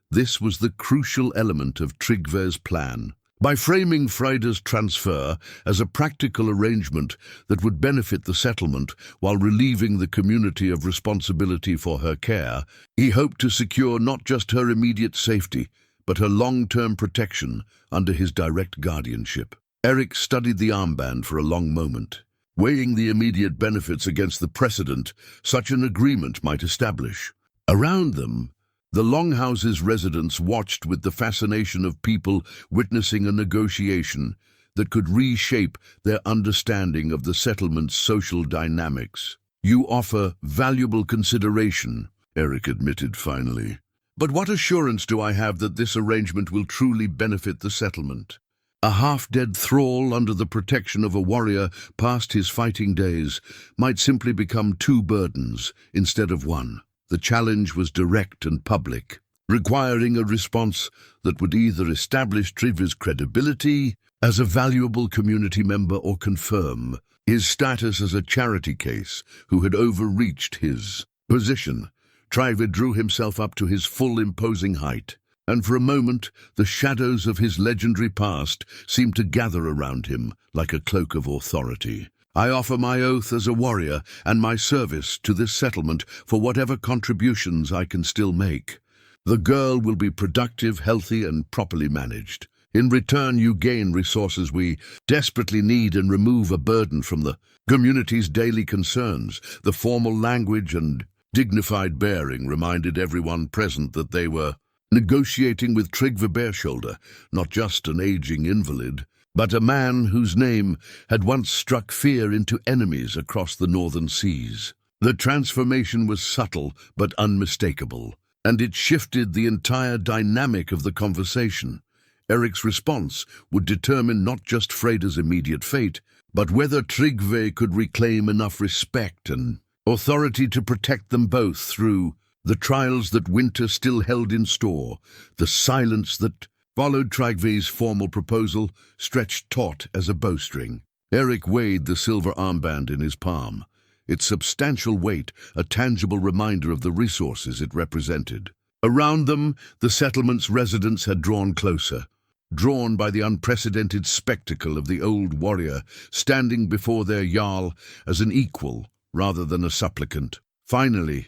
This was the crucial element of Trygve's plan. By framing Freyda's transfer as a practical arrangement that would benefit the settlement while relieving the community of responsibility for her care, he hoped to secure not just her immediate safety, but her long-term protection under his direct guardianship. Eric studied the armband for a long moment, weighing the immediate benefits against the precedent such an agreement might establish. Around them, the longhouse's residents watched with the fascination of people witnessing a negotiation that could reshape their understanding of the settlement's social dynamics. "You offer valuable consideration," Eric admitted finally. "But what assurance do I have that this arrangement will truly benefit the settlement? A half-dead thrall under the protection of a warrior past his fighting days might simply become two burdens instead of one." The challenge was direct and public, requiring a response that would either establish Trygve's credibility as a valuable community member or confirm his status as a charity case who had overreached his position. Trygve drew himself up to his full imposing height, and for a moment the shadows of his legendary past seemed to gather around him like a cloak of authority. "I offer my oath as a warrior and my service to this settlement for whatever contributions I can still make. The girl will be productive, healthy, and properly managed. In return, you gain resources we desperately need and remove a burden from the community's daily concerns." The formal language and dignified bearing reminded everyone present that they were negotiating with Trygve Bareshoulder, not just an aging invalid, but a man whose name had once struck fear into enemies across the northern seas. The transformation was subtle but unmistakable, and it shifted the entire dynamic of the conversation. Eric's response would determine not just Freyda's immediate fate, but whether Trygve could reclaim enough respect and authority to protect them both through the trials that winter still held in store. The silence that followed Trygve's formal proposal stretched taut as a bowstring. Eric weighed the silver armband in his palm, its substantial weight a tangible reminder of the resources it represented. Around them, the settlement's residents had drawn closer, drawn by the unprecedented spectacle of the old warrior standing before their jarl as an equal rather than a supplicant. Finally,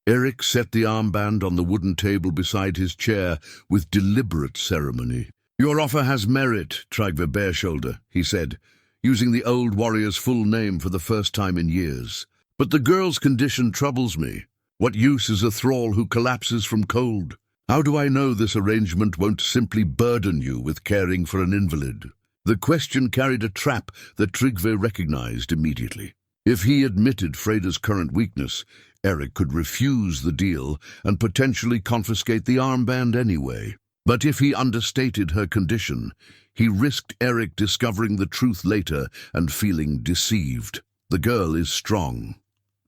Eric set the armband on the wooden table beside his chair with deliberate ceremony. "Your offer has merit, Trygve Bareshoulder," he said, using the old warrior's full name for the first time in years. "But the girl's condition troubles me. What use is a thrall who collapses from cold? How do I know this arrangement won't simply burden you with caring for an invalid?" The question carried a trap that Trygve recognized immediately. If he admitted Freyda's current weakness, Eric could refuse the deal and potentially confiscate the armband anyway. But if he understated her condition, he risked Eric discovering the truth later and feeling deceived. "The girl is strong,"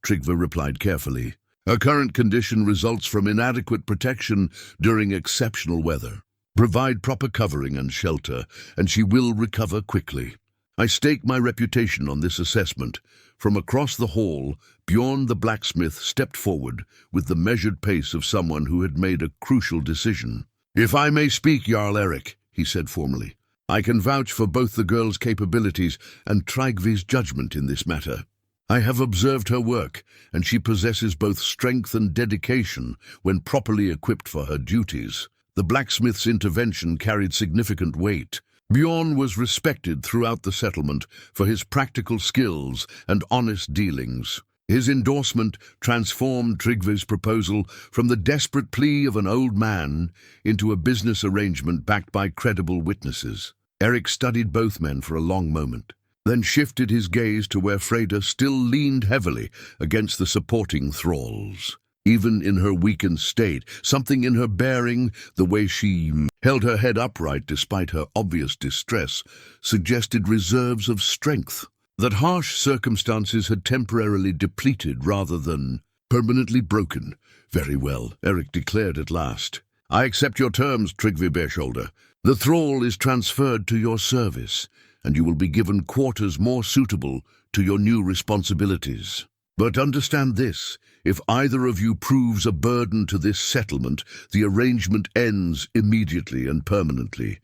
Trygve replied carefully. "Her current condition results from inadequate protection during exceptional weather. Provide proper covering and shelter, and she will recover quickly. I stake my reputation on this assessment." From across the hall, Bjorn the blacksmith stepped forward with the measured pace of someone who had made a crucial decision. "If I may speak, Jarl Eric," he said formally, "I can vouch for both the girl's capabilities and Trygve's judgment in this matter. I have observed her work, and she possesses both strength and dedication when properly equipped for her duties." The blacksmith's intervention carried significant weight. Bjorn was respected throughout the settlement for his practical skills and honest dealings. His endorsement transformed Trygve's proposal from the desperate plea of an old man into a business arrangement backed by credible witnesses. Eric studied both men for a long moment, then shifted his gaze to where Freyda still leaned heavily against the supporting thralls. Even in her weakened state, something in her bearing, the way she held her head upright despite her obvious distress, suggested reserves of strength. That harsh circumstances had temporarily depleted rather than permanently broken. Very well, Eric declared at last. I accept your terms, Trygve Bareshoulder. The thrall is transferred to your service, and you will be given quarters more suitable to your new responsibilities. But understand this, if either of you proves a burden to this settlement, the arrangement ends immediately and permanently.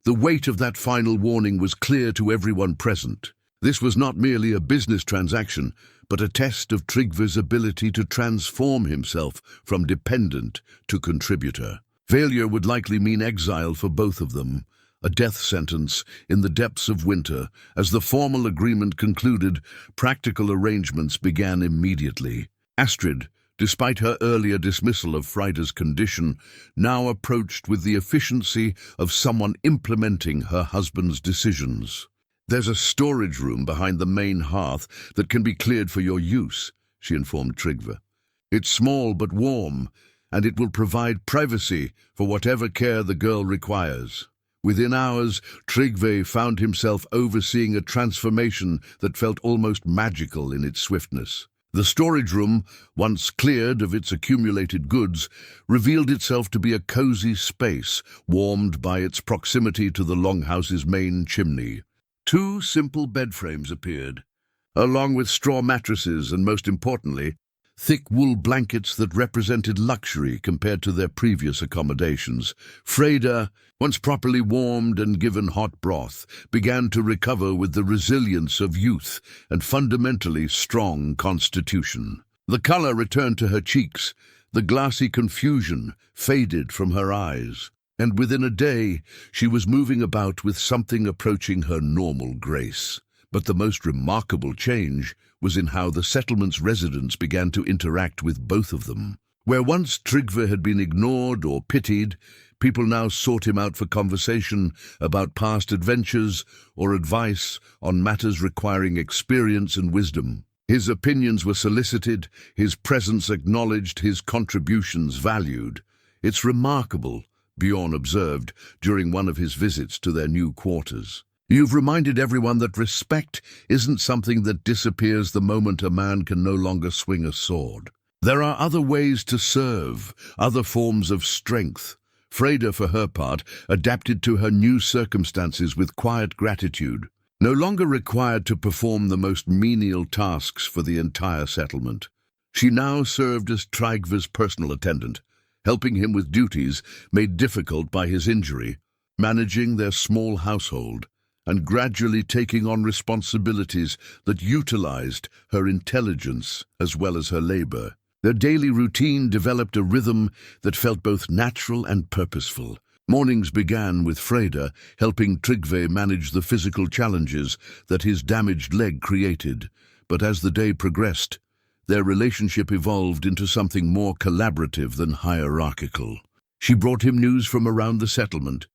The weight of that final warning was clear to everyone present. This was not merely a business transaction, but a test of Trygve's ability to transform himself from dependent to contributor. Failure would likely mean exile for both of them, a death sentence in the depths of winter. As the formal agreement concluded, practical arrangements began immediately. Astrid, despite her earlier dismissal of Freyda's condition, now approached with the efficiency of someone implementing her husband's decisions. There's a storage room behind the main hearth that can be cleared for your use, she informed Trygve. It's small but warm, and it will provide privacy for whatever care the girl requires. Within hours, Trygve found himself overseeing a transformation that felt almost magical in its swiftness. The storage room, once cleared of its accumulated goods, revealed itself to be a cozy space, warmed by its proximity to the longhouse's main chimney. 2 simple bed frames appeared, along with straw mattresses and, most importantly, thick wool blankets that represented luxury compared to their previous accommodations. Freyda, once properly warmed and given hot broth, began to recover with the resilience of youth and fundamentally strong constitution. The color returned to her cheeks, the glassy confusion faded from her eyes, and within a day she was moving about with something approaching her normal grace. But the most remarkable change was in how the settlement's residents began to interact with both of them. Where once Trygve had been ignored or pitied, people now sought him out for conversation about past adventures or advice on matters requiring experience and wisdom. His opinions were solicited, his presence acknowledged, his contributions valued. It's remarkable, Bjorn observed during one of his visits to their new quarters. You've reminded everyone that respect isn't something that disappears the moment a man can no longer swing a sword. There are other ways to serve, other forms of strength. Freyda, for her part, adapted to her new circumstances with quiet gratitude, no longer required to perform the most menial tasks for the entire settlement. She now served as Trygve's personal attendant, helping him with duties made difficult by his injury, managing their small household, and gradually taking on responsibilities that utilized her intelligence as well as her labor. Their daily routine developed a rhythm that felt both natural and purposeful. Mornings began with Freyda helping Trygve manage the physical challenges that his damaged leg created, but as the day progressed, their relationship evolved into something more collaborative than hierarchical. She brought him news from around the settlement.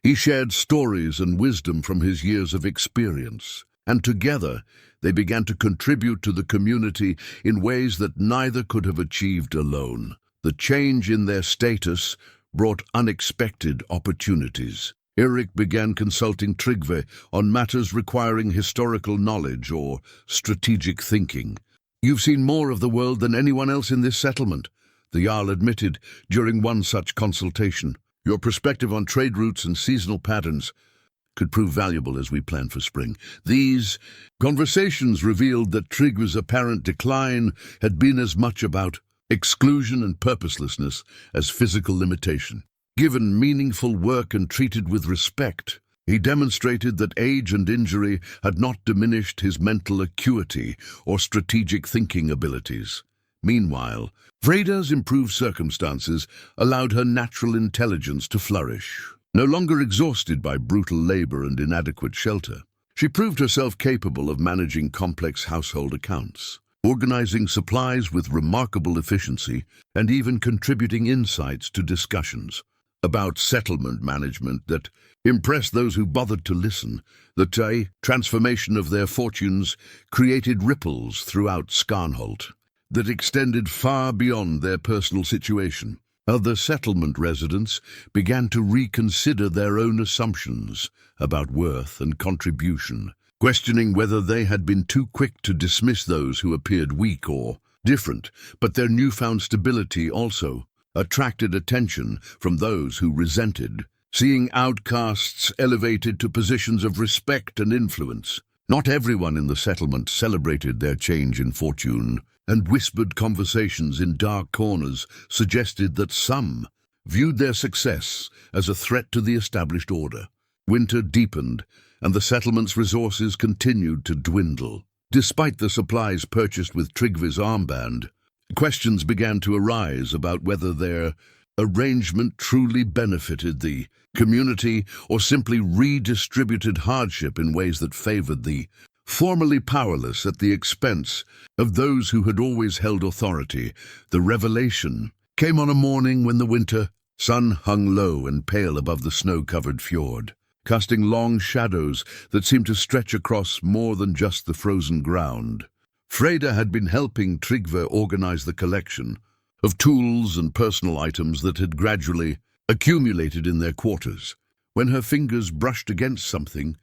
He shared stories and wisdom from his years of experience, and together they began to contribute to the community in ways that neither could have achieved alone. The change in their status brought unexpected opportunities. Eric began consulting Trygve on matters requiring historical knowledge or strategic thinking. You've seen more of the world than anyone else in this settlement, the Jarl admitted during one such consultation. Your perspective on trade routes and seasonal patterns could prove valuable as we plan for spring. These conversations revealed that Trygve's apparent decline had been as much about exclusion and purposelessness as physical limitation. Given meaningful work and treated with respect, he demonstrated that age and injury had not diminished his mental acuity or strategic thinking abilities. Meanwhile, Freyda's improved circumstances allowed her natural intelligence to flourish. No longer exhausted by brutal labor and inadequate shelter, she proved herself capable of managing complex household accounts, organizing supplies with remarkable efficiency, and even contributing insights to discussions about settlement management that impressed those who bothered to listen. The transformation of their fortunes created ripples throughout Skarnholt that extended far beyond their personal situation. Other settlement residents began to reconsider their own assumptions about worth and contribution, questioning whether they had been too quick to dismiss those who appeared weak or different. But their newfound stability also attracted attention from those who resented, seeing outcasts elevated to positions of respect and influence. Not everyone in the settlement celebrated their change in fortune, and whispered conversations in dark corners suggested that some viewed their success as a threat to the established order. Winter deepened, and the settlement's resources continued to dwindle. Despite the supplies purchased with Trygve's armband, questions began to arise about whether their arrangement truly benefited the community or simply redistributed hardship in ways that favored the formerly powerless at the expense of those who had always held authority. The revelation came on a morning when the winter sun hung low and pale above the snow-covered fjord, casting long shadows that seemed to stretch across more than just the frozen ground. Freyda had been helping Trygve organize the collection of tools and personal items that had gradually accumulated in their quarters, when her fingers brushed against something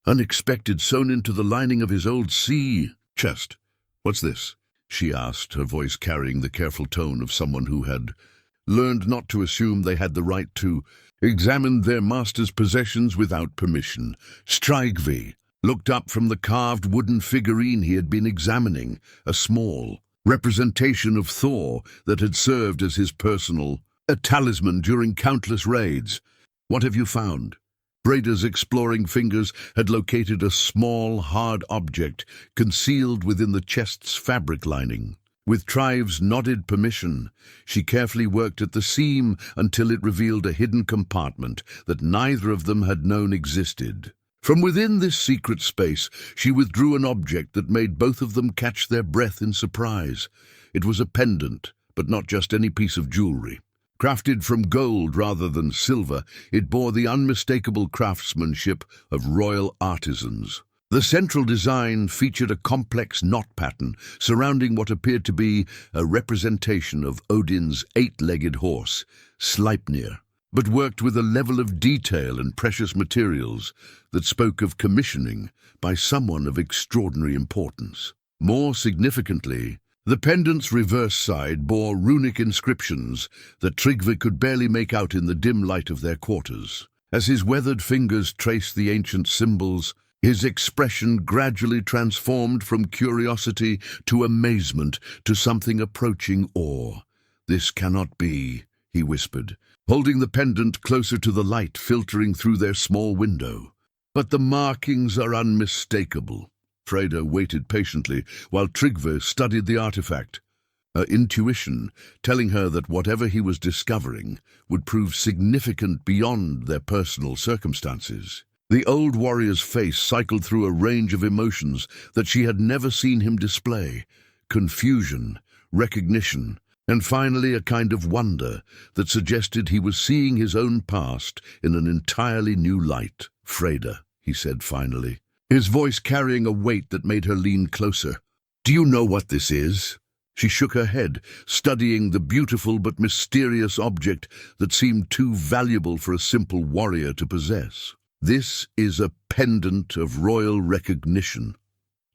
unexpected sewn into the lining of his old sea chest. "What's this?" she asked, her voice carrying the careful tone of someone who had learned not to assume they had the right to examine their master's possessions without permission. Trygve looked up from the carved wooden figurine he had been examining, a small representation of Thor that had served as his personal talisman during countless raids. "What have you found?" Freyda's exploring fingers had located a small, hard object concealed within the chest's fabric lining. With Trygve's nodded permission, she carefully worked at the seam until it revealed a hidden compartment that neither of them had known existed. From within this secret space, she withdrew an object that made both of them catch their breath in surprise. It was a pendant, but not just any piece of jewelry. Crafted from gold rather than silver, it bore the unmistakable craftsmanship of royal artisans. The central design featured a complex knot pattern surrounding what appeared to be a representation of Odin's eight-legged horse, Sleipnir, but worked with a level of detail and precious materials that spoke of commissioning by someone of extraordinary importance. More significantly, the pendant's reverse side bore runic inscriptions that Trygve could barely make out in the dim light of their quarters. As his weathered fingers traced the ancient symbols, his expression gradually transformed from curiosity to amazement to something approaching awe. "This cannot be," he whispered, holding the pendant closer to the light filtering through their small window. "But the markings are unmistakable." Freyda waited patiently while Trygve studied the artifact, her intuition telling her that whatever he was discovering would prove significant beyond their personal circumstances. The old warrior's face cycled through a range of emotions that she had never seen him display: confusion, recognition, and finally a kind of wonder that suggested he was seeing his own past in an entirely new light. "Freyda," he said finally, his voice carrying a weight that made her lean closer. "Do you know what this is?" She shook her head, studying the beautiful but mysterious object that seemed too valuable for a simple warrior to possess. "This is a pendant of royal recognition,"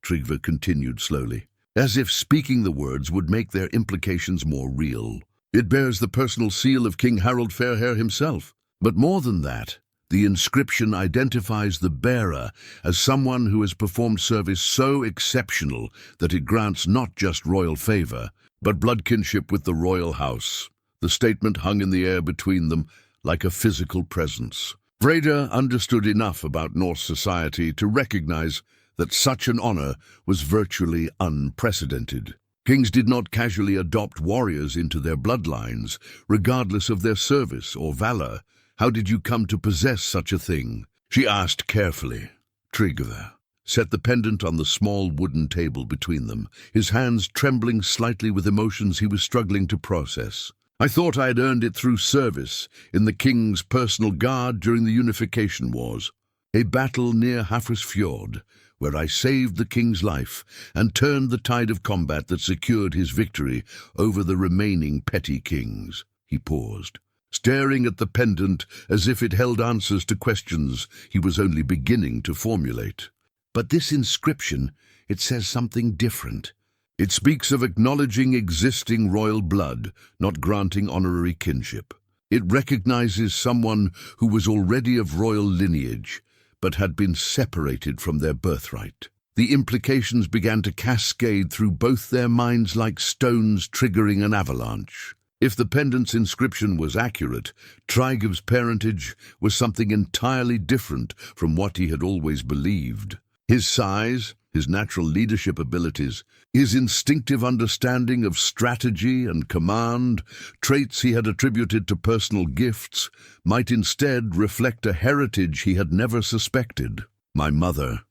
Trygve continued slowly, as if speaking the words would make their implications more real. "It bears the personal seal of King Harald Fairhair himself. But more than that, the inscription identifies the bearer as someone who has performed service so exceptional that it grants not just royal favor, but blood kinship with the royal house." The statement hung in the air between them like a physical presence. Freyda understood enough about Norse society to recognize that such an honor was virtually unprecedented. Kings did not casually adopt warriors into their bloodlines, regardless of their service or valor. "How did you come to possess such a thing?" she asked carefully. Trygve set the pendant on the small wooden table between them, his hands trembling slightly with emotions he was struggling to process. "I thought I had earned it through service in the king's personal guard during the Unification Wars, a battle near Fjord, where I saved the king's life and turned the tide of combat that secured his victory over the remaining petty kings," He paused, staring at the pendant as if it held answers to questions he was only beginning to formulate. But this inscription, it says something different. It speaks of acknowledging existing royal blood, not granting honorary kinship. It recognizes someone who was already of royal lineage, but had been separated from their birthright. The implications began to cascade through both their minds like stones triggering an avalanche. If the pendant's inscription was accurate, Trygve's parentage was something entirely different from what he had always believed. His size, his natural leadership abilities, his instinctive understanding of strategy and command, traits he had attributed to personal gifts, might instead reflect a heritage he had never suspected. "My mother,"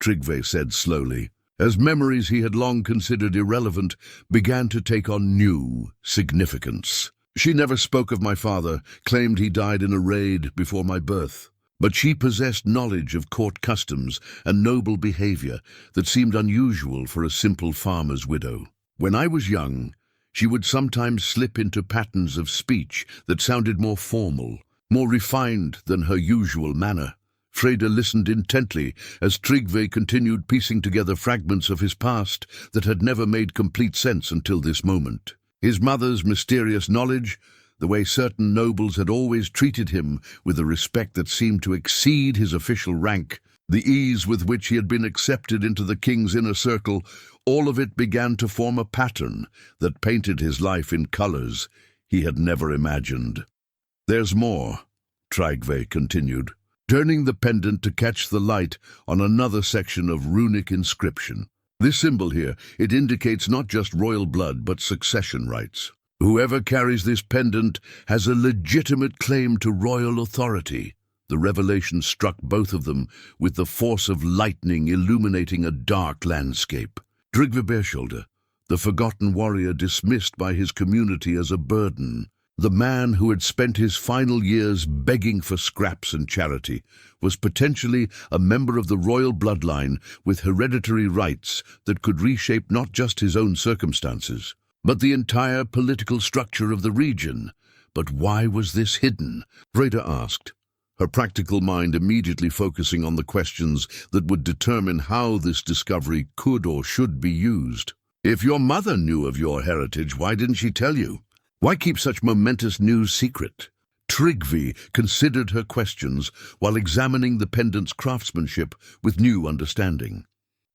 Trygve said slowly, as memories he had long considered irrelevant began to take on new significance. "She never spoke of my father, claimed he died in a raid before my birth. But she possessed knowledge of court customs and noble behavior that seemed unusual for a simple farmer's widow. When I was young, she would sometimes slip into patterns of speech that sounded more formal, more refined than her usual manner." Freyda listened intently as Trygve continued piecing together fragments of his past that had never made complete sense until this moment. His mother's mysterious knowledge, the way certain nobles had always treated him with a respect that seemed to exceed his official rank, the ease with which he had been accepted into the king's inner circle, all of it began to form a pattern that painted his life in colors he had never imagined. "There's more," Trygve continued, turning the pendant to catch the light on another section of runic inscription. "This symbol here, it indicates not just royal blood but succession rights. Whoever carries this pendant has a legitimate claim to royal authority." The revelation struck both of them with the force of lightning illuminating a dark landscape. Trygve Bareshoulder, the forgotten warrior dismissed by his community as a burden, the man who had spent his final years begging for scraps and charity, was potentially a member of the royal bloodline with hereditary rights that could reshape not just his own circumstances, but the entire political structure of the region. But why was this hidden? Freyda asked, her practical mind immediately focusing on the questions that would determine how this discovery could or should be used. "If your mother knew of your heritage, why didn't she tell you? Why keep such momentous news secret?" Trygve considered her questions while examining the pendant's craftsmanship with new understanding.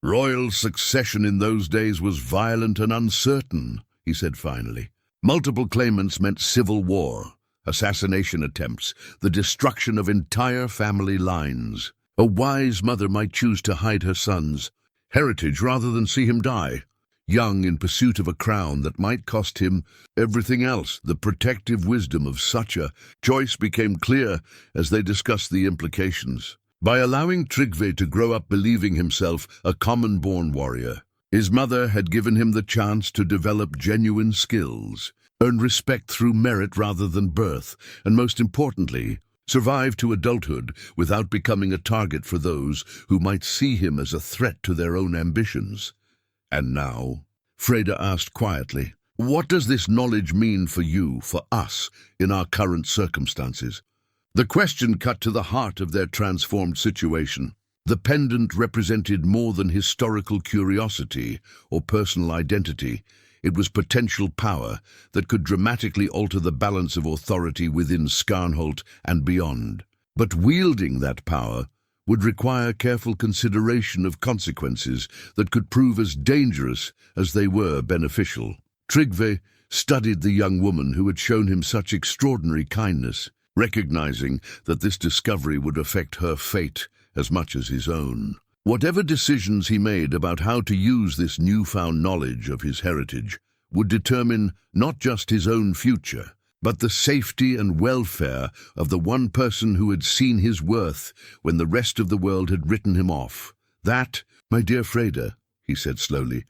"Royal succession in those days was violent and uncertain," he said finally. "Multiple claimants meant civil war, assassination attempts, the destruction of entire family lines. A wise mother might choose to hide her son's heritage rather than see him die, young in pursuit of a crown that might cost him everything else. The protective wisdom of such a choice became clear as they discussed the implications. By allowing Trygve to grow up believing himself a common-born warrior, his mother had given him the chance to develop genuine skills, earn respect through merit rather than birth, and most importantly, survive to adulthood without becoming a target for those who might see him as a threat to their own ambitions. "And now," Freyda asked quietly, "what does this knowledge mean for you, for us, in our current circumstances?" The question cut to the heart of their transformed situation. The pendant represented more than historical curiosity or personal identity. It was potential power that could dramatically alter the balance of authority within Skarnholt and beyond. But wielding that power would require careful consideration of consequences that could prove as dangerous as they were beneficial. Trygve studied the young woman who had shown him such extraordinary kindness, recognizing that this discovery would affect her fate as much as his own. Whatever decisions he made about how to use this newfound knowledge of his heritage would determine not just his own future, but the safety and welfare of the one person who had seen his worth when the rest of the world had written him off. "That, my dear Freyda," he said slowly,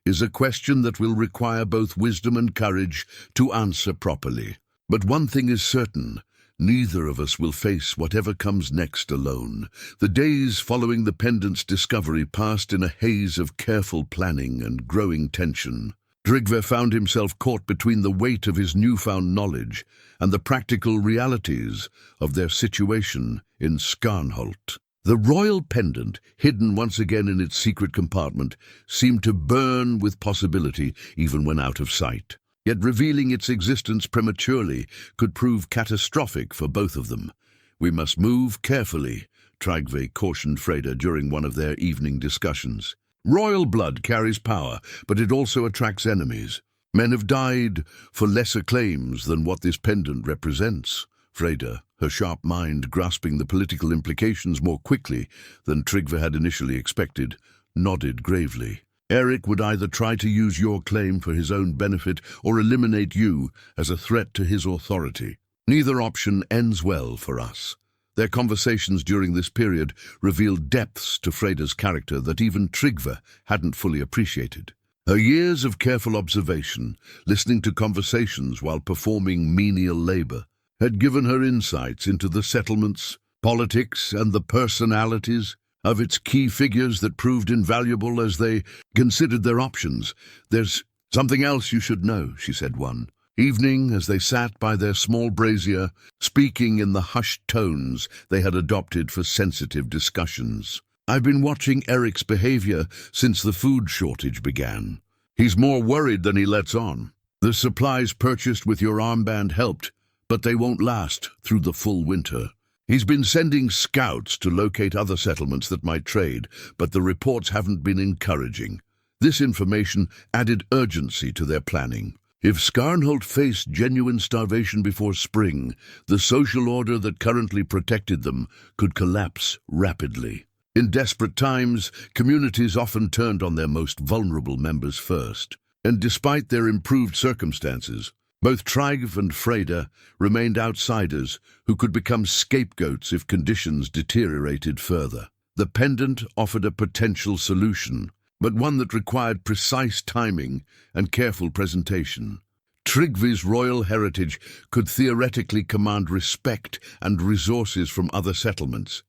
"is a question that will require both wisdom and courage to answer properly. But one thing is certain. Neither of us will face whatever comes next alone." The days following the pendant's discovery passed in a haze of careful planning and growing tension. Trygve found himself caught between the weight of his newfound knowledge and the practical realities of their situation in Skarnholt. The royal pendant, hidden once again in its secret compartment, seemed to burn with possibility even when out of sight. Yet revealing its existence prematurely could prove catastrophic for both of them. "We must move carefully," Trygve cautioned Freyda during one of their evening discussions. "Royal blood carries power, but it also attracts enemies. Men have died for lesser claims than what this pendant represents." Freyda, her sharp mind grasping the political implications more quickly than Trygve had initially expected, nodded gravely. "Eric would either try to use your claim for his own benefit or eliminate you as a threat to his authority. Neither option ends well for us." Their conversations during this period revealed depths to Freyda's character that even Trygve hadn't fully appreciated. Her years of careful observation, listening to conversations while performing menial labor, had given her insights into the settlements, politics, and the personalities of its key figures that proved invaluable as they considered their options. "There's something else you should know," she said one evening as they sat by their small brazier, speaking in the hushed tones they had adopted for sensitive discussions. "I've been watching Eric's behavior since the food shortage began. He's more worried than he lets on. The supplies purchased with your armband helped, but they won't last through the full winter. He's been sending scouts to locate other settlements that might trade, but the reports haven't been encouraging. This information added urgency to their planning. If Skarnholt faced genuine starvation before spring, the social order that currently protected them could collapse rapidly. In desperate times, communities often turned on their most vulnerable members first. And despite their improved circumstances, both Trygve and Freyda remained outsiders who could become scapegoats if conditions deteriorated further. The pendant offered a potential solution, but one that required precise timing and careful presentation. Trygve's royal heritage could theoretically command respect and resources from other settlements,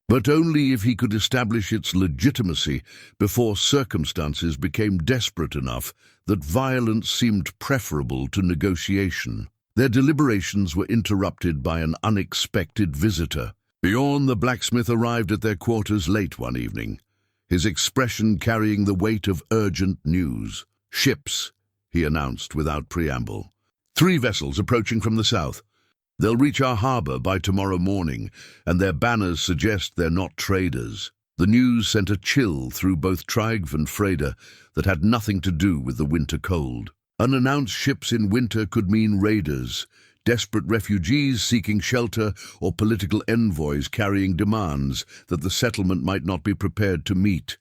but only if he could establish its legitimacy before circumstances became desperate enough that violence seemed preferable to negotiation. Their deliberations were interrupted by an unexpected visitor. Bjorn the blacksmith arrived at their quarters late one evening, his expression carrying the weight of urgent news. "Ships," he announced without preamble. "3 vessels approaching from the south. They'll reach our harbor by tomorrow morning, and their banners suggest they're not traders." The news sent a chill through both Trygve and Freyda that had nothing to do with the winter cold. Unannounced ships in winter could mean raiders, desperate refugees seeking shelter, or political envoys carrying demands that the settlement might not be prepared to meet.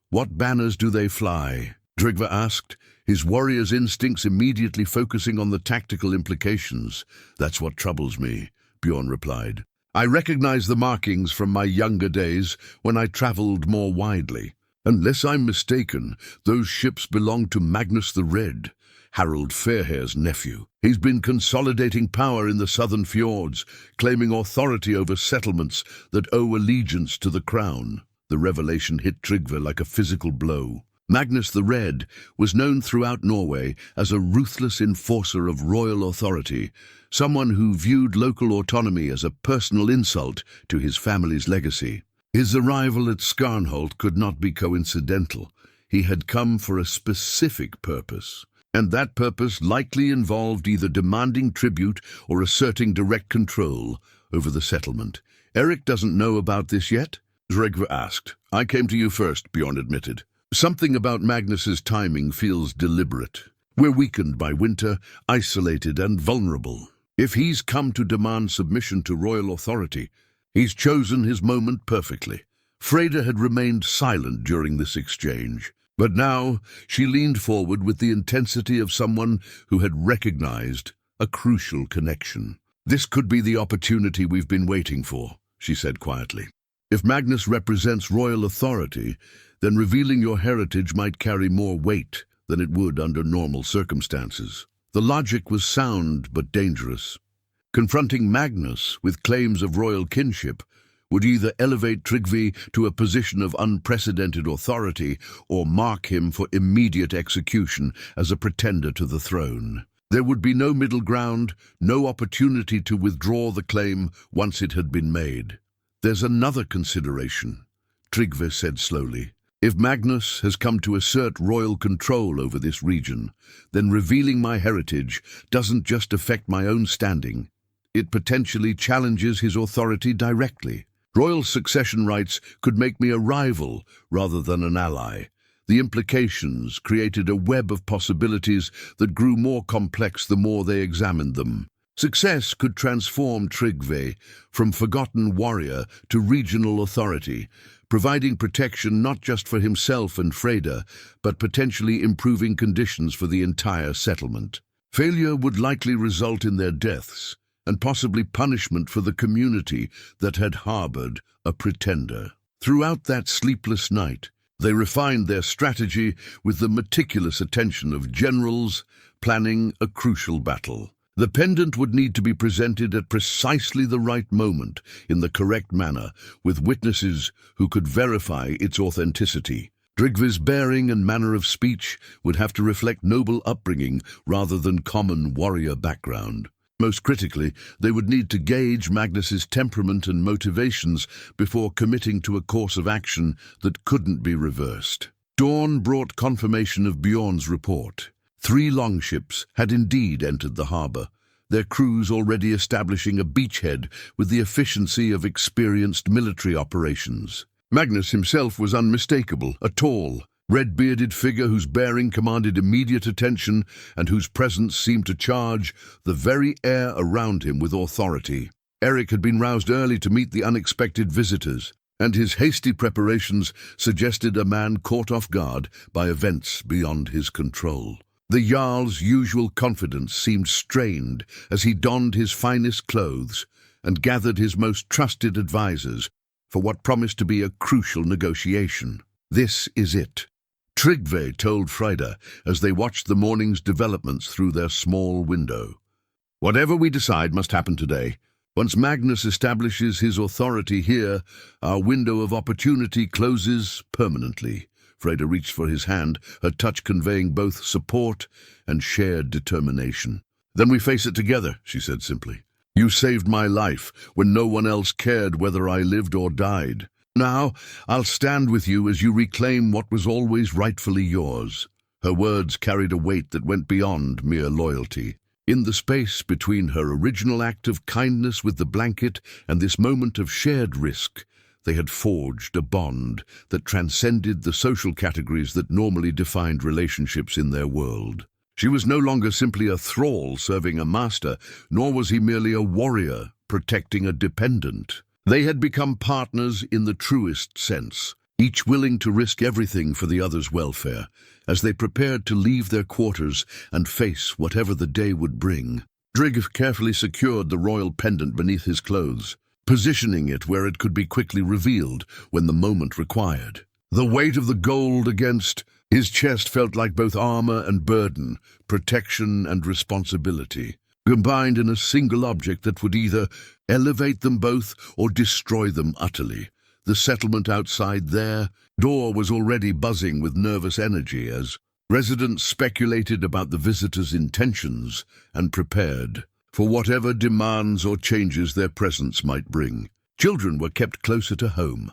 "What banners do they fly?" Trygve asked, his warrior's instincts immediately focusing on the tactical implications. "That's what troubles me," Bjorn replied. "I recognize the markings from my younger days when I traveled more widely. Unless I'm mistaken, those ships belong to Magnus the Red, Harald Fairhair's nephew. He's been consolidating power in the southern fjords, claiming authority over settlements that owe allegiance to the crown." The revelation hit Trygve like a physical blow. Magnus the Red was known throughout Norway as a ruthless enforcer of royal authority, someone who viewed local autonomy as a personal insult to his family's legacy. His arrival at Skarnholt could not be coincidental. He had come for a specific purpose, and that purpose likely involved either demanding tribute or asserting direct control over the settlement. "Eric doesn't know about this yet?" Trygve asked. "I came to you first," Bjorn admitted. "Something about Magnus's timing feels deliberate. We're weakened by winter, isolated and vulnerable. If he's come to demand submission to royal authority, he's chosen his moment perfectly." Freyda had remained silent during this exchange, but now she leaned forward with the intensity of someone who had recognized a crucial connection. "This could be the opportunity we've been waiting for," she said quietly. "If Magnus represents royal authority, then revealing your heritage might carry more weight than it would under normal circumstances." The logic was sound but dangerous. Confronting Magnus with claims of royal kinship would either elevate Trygve to a position of unprecedented authority or mark him for immediate execution as a pretender to the throne. There would be no middle ground, no opportunity to withdraw the claim once it had been made. "There's another consideration," Trygve said slowly. "If Magnus has come to assert royal control over this region, then revealing my heritage doesn't just affect my own standing. It potentially challenges his authority directly. Royal succession rights could make me a rival rather than an ally. The implications created a web of possibilities that grew more complex the more they examined them. Success could transform Trygve from forgotten warrior to regional authority, providing protection not just for himself and Freyda, but potentially improving conditions for the entire settlement. Failure would likely result in their deaths, and possibly punishment for the community that had harbored a pretender. Throughout that sleepless night, they refined their strategy with the meticulous attention of generals planning a crucial battle. The pendant would need to be presented at precisely the right moment, in the correct manner, with witnesses who could verify its authenticity. Trygve's bearing and manner of speech would have to reflect noble upbringing rather than common warrior background. Most critically, they would need to gauge Magnus's temperament and motivations before committing to a course of action that couldn't be reversed. Dawn brought confirmation of Bjorn's report. 3 longships had indeed entered the harbour, their crews already establishing a beachhead with the efficiency of experienced military operations. Magnus himself was unmistakable, a tall, red-bearded figure whose bearing commanded immediate attention and whose presence seemed to charge the very air around him with authority. Eric had been roused early to meet the unexpected visitors, and his hasty preparations suggested a man caught off guard by events beyond his control. The Jarl's usual confidence seemed strained as he donned his finest clothes and gathered his most trusted advisors for what promised to be a crucial negotiation. "This is it," Trygve told Freyda as they watched the morning's developments through their small window. "Whatever we decide must happen today. Once Magnus establishes his authority here, our window of opportunity closes permanently." Freyda reached for his hand, her touch conveying both support and shared determination. "Then we face it together," she said simply. "You saved my life when no one else cared whether I lived or died. Now I'll stand with you as you reclaim what was always rightfully yours." Her words carried a weight that went beyond mere loyalty. In the space between her original act of kindness with the blanket and this moment of shared risk, they had forged a bond that transcended the social categories that normally defined relationships in their world. She was no longer simply a thrall serving a master, nor was he merely a warrior protecting a dependent. They had become partners in the truest sense, each willing to risk everything for the other's welfare, as they prepared to leave their quarters and face whatever the day would bring. Trygve carefully secured the royal pendant beneath his clothes, positioning it where it could be quickly revealed when the moment required. The weight of the gold against his chest felt like both armor and burden, protection and responsibility, combined in a single object that would either elevate them both or destroy them utterly. The settlement outside their door was already buzzing with nervous energy as residents speculated about the visitors' intentions and prepared for whatever demands or changes their presence might bring. Children were kept closer to home.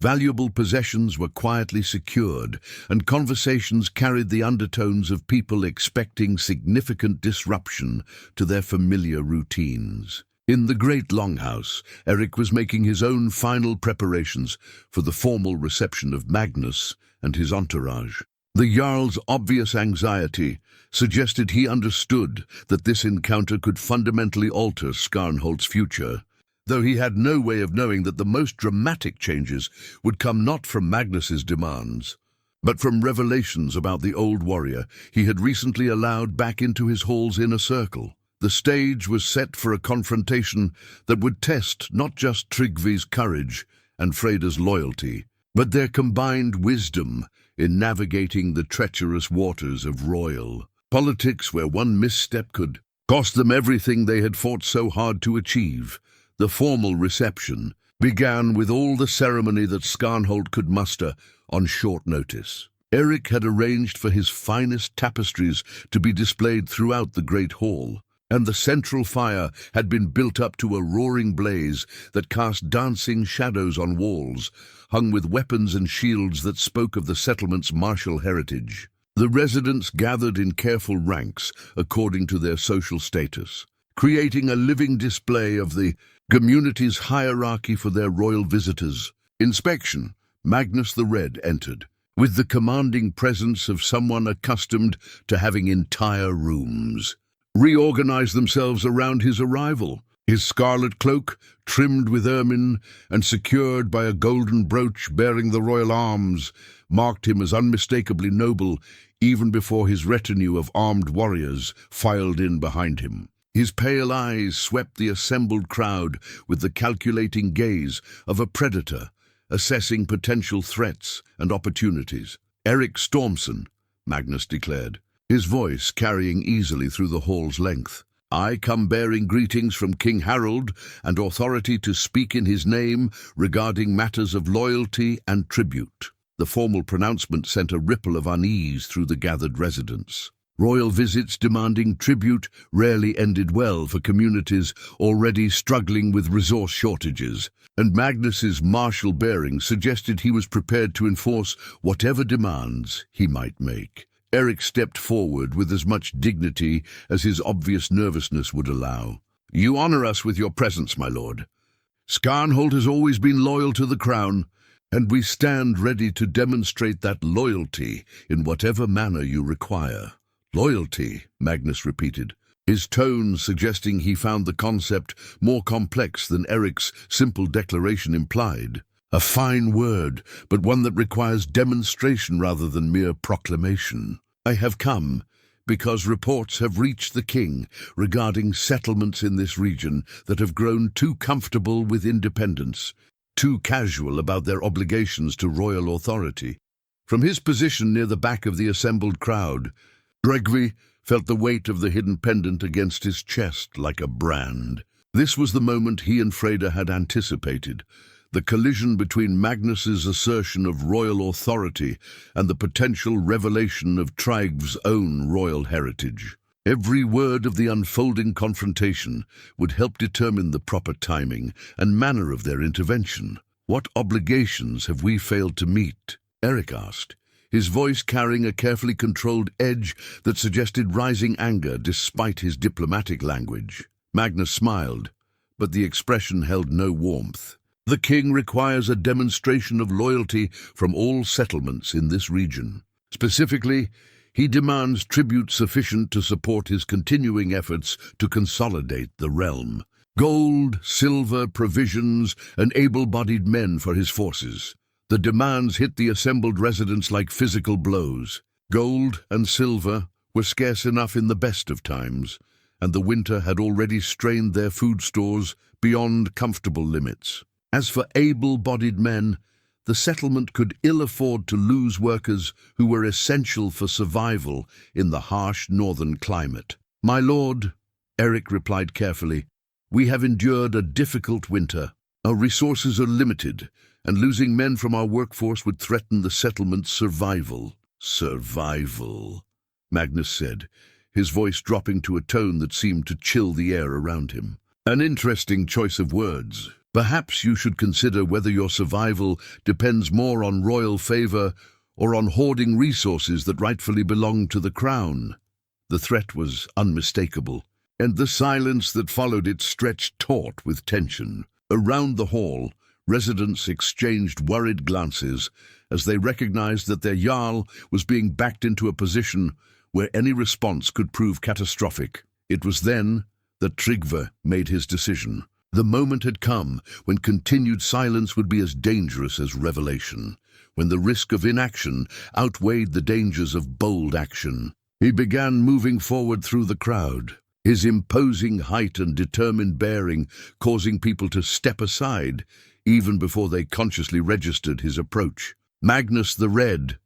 Valuable possessions were quietly secured, and conversations carried the undertones of people expecting significant disruption to their familiar routines. In the great longhouse, Eric was making his own final preparations for the formal reception of Magnus and his entourage. The Jarl's obvious anxiety suggested he understood that this encounter could fundamentally alter Skarnholt's future, though he had no way of knowing that the most dramatic changes would come not from Magnus's demands, but from revelations about the old warrior he had recently allowed back into his hall's inner circle. The stage was set for a confrontation that would test not just Trygve's courage and Freyda's loyalty, but their combined wisdom in navigating the treacherous waters of royal politics, where one misstep could cost them everything they had fought so hard to achieve. The formal reception began with all the ceremony that Skarnholt could muster on short notice. Eric had arranged for his finest tapestries to be displayed throughout the great hall, and the central fire had been built up to a roaring blaze that cast dancing shadows on walls, hung with weapons and shields that spoke of the settlement's martial heritage. The residents gathered in careful ranks according to their social status, creating a living display of the community's hierarchy for their royal visitors. Inspection. Magnus the Red entered, with the commanding presence of someone accustomed to having entire rooms reorganize themselves around his arrival. His scarlet cloak, trimmed with ermine and secured by a golden brooch bearing the royal arms, marked him as unmistakably noble even before his retinue of armed warriors filed in behind him. His pale eyes swept the assembled crowd with the calculating gaze of a predator, assessing potential threats and opportunities. "Eric Stormson," Magnus declared, his voice carrying easily through the hall's length. "I come bearing greetings from King Harold and authority to speak in his name regarding matters of loyalty and tribute." The formal pronouncement sent a ripple of unease through the gathered residents. Royal visits demanding tribute rarely ended well for communities already struggling with resource shortages, and Magnus's martial bearing suggested he was prepared to enforce whatever demands he might make. Eric stepped forward with as much dignity as his obvious nervousness would allow. "You honor us with your presence, my lord. Skarnholt has always been loyal to the crown, and we stand ready to demonstrate that loyalty in whatever manner you require." "Loyalty," Magnus repeated, his tone suggesting he found the concept more complex than Eric's simple declaration implied. "A fine word, but one that requires demonstration rather than mere proclamation. I have come because reports have reached the king regarding settlements in this region that have grown too comfortable with independence, too casual about their obligations to royal authority." From his position near the back of the assembled crowd, Trygve felt the weight of the hidden pendant against his chest like a brand. This was the moment he and Freyda had anticipated, the collision between Magnus's assertion of royal authority and the potential revelation of Trygve's own royal heritage. Every word of the unfolding confrontation would help determine the proper timing and manner of their intervention. "What obligations have we failed to meet?" Eric asked, his voice carrying a carefully controlled edge that suggested rising anger despite his diplomatic language. Magnus smiled, but the expression held no warmth. "The king requires a demonstration of loyalty from all settlements in this region. Specifically, he demands tribute sufficient to support his continuing efforts to consolidate the realm. Gold, silver, provisions, and able-bodied men for his forces." The demands hit the assembled residents like physical blows. Gold and silver were scarce enough in the best of times, and the winter had already strained their food stores beyond comfortable limits. As for able-bodied men, the settlement could ill afford to lose workers who were essential for survival in the harsh northern climate. "My lord," Eric replied carefully, "we have endured a difficult winter. Our resources are limited, and losing men from our workforce would threaten the settlement's survival." "Survival," Magnus said, his voice dropping to a tone that seemed to chill the air around him. "An interesting choice of words. Perhaps you should consider whether your survival depends more on royal favor or on hoarding resources that rightfully belong to the crown." The threat was unmistakable, and the silence that followed it stretched taut with tension. Around the hall, residents exchanged worried glances as they recognized that their Jarl was being backed into a position where any response could prove catastrophic. It was then that Trygve made his decision. The moment had come when continued silence would be as dangerous as revelation, when the risk of inaction outweighed the dangers of bold action. He began moving forward through the crowd, his imposing height and determined bearing causing people to step aside even before they consciously registered his approach. "Magnus the Red,"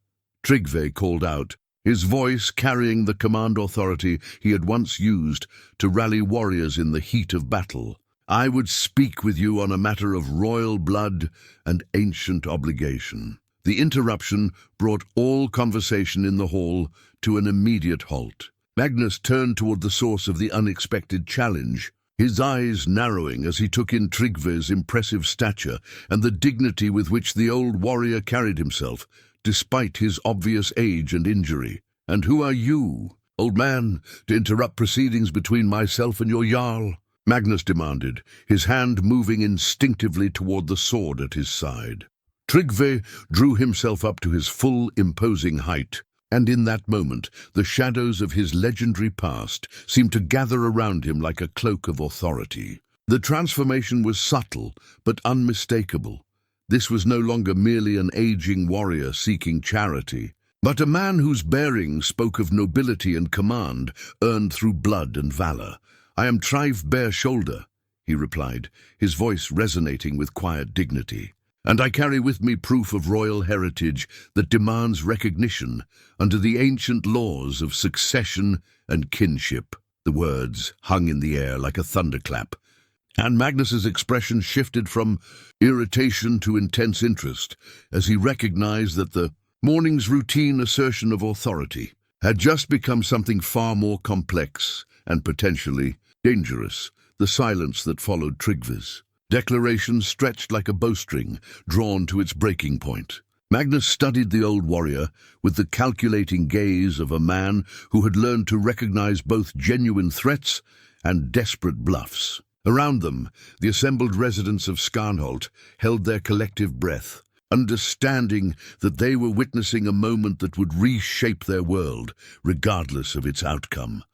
Trygve called out, his voice carrying the command authority he had once used to rally warriors in the heat of battle. I would speak with you on a matter of royal blood and ancient obligation." The interruption brought all conversation in the hall to an immediate halt. Magnus turned toward the source of the unexpected challenge, his eyes narrowing as he took in Trygve's impressive stature and the dignity with which the old warrior carried himself, despite his obvious age and injury. "And who are you, old man, to interrupt proceedings between myself and your Jarl?" Magnus demanded, his hand moving instinctively toward the sword at his side. Trygve drew himself up to his full, imposing height, and in that moment the shadows of his legendary past seemed to gather around him like a cloak of authority. The transformation was subtle but unmistakable. This was no longer merely an aging warrior seeking charity, but a man whose bearing spoke of nobility and command earned through blood and valor. "I am Trygve Bare-Shoulder," he replied, his voice resonating with quiet dignity. "And I carry with me proof of royal heritage that demands recognition under the ancient laws of succession and kinship." The words hung in the air like a thunderclap, and Magnus's expression shifted from irritation to intense interest as he recognized that the morning's routine assertion of authority had just become something far more complex and potentially dangerous. The silence that followed Trygve's declaration stretched like a bowstring drawn to its breaking point. Magnus studied the old warrior with the calculating gaze of a man who had learned to recognize both genuine threats and desperate bluffs. Around them, the assembled residents of Skarnholt held their collective breath, understanding that they were witnessing a moment that would reshape their world, regardless of its outcome.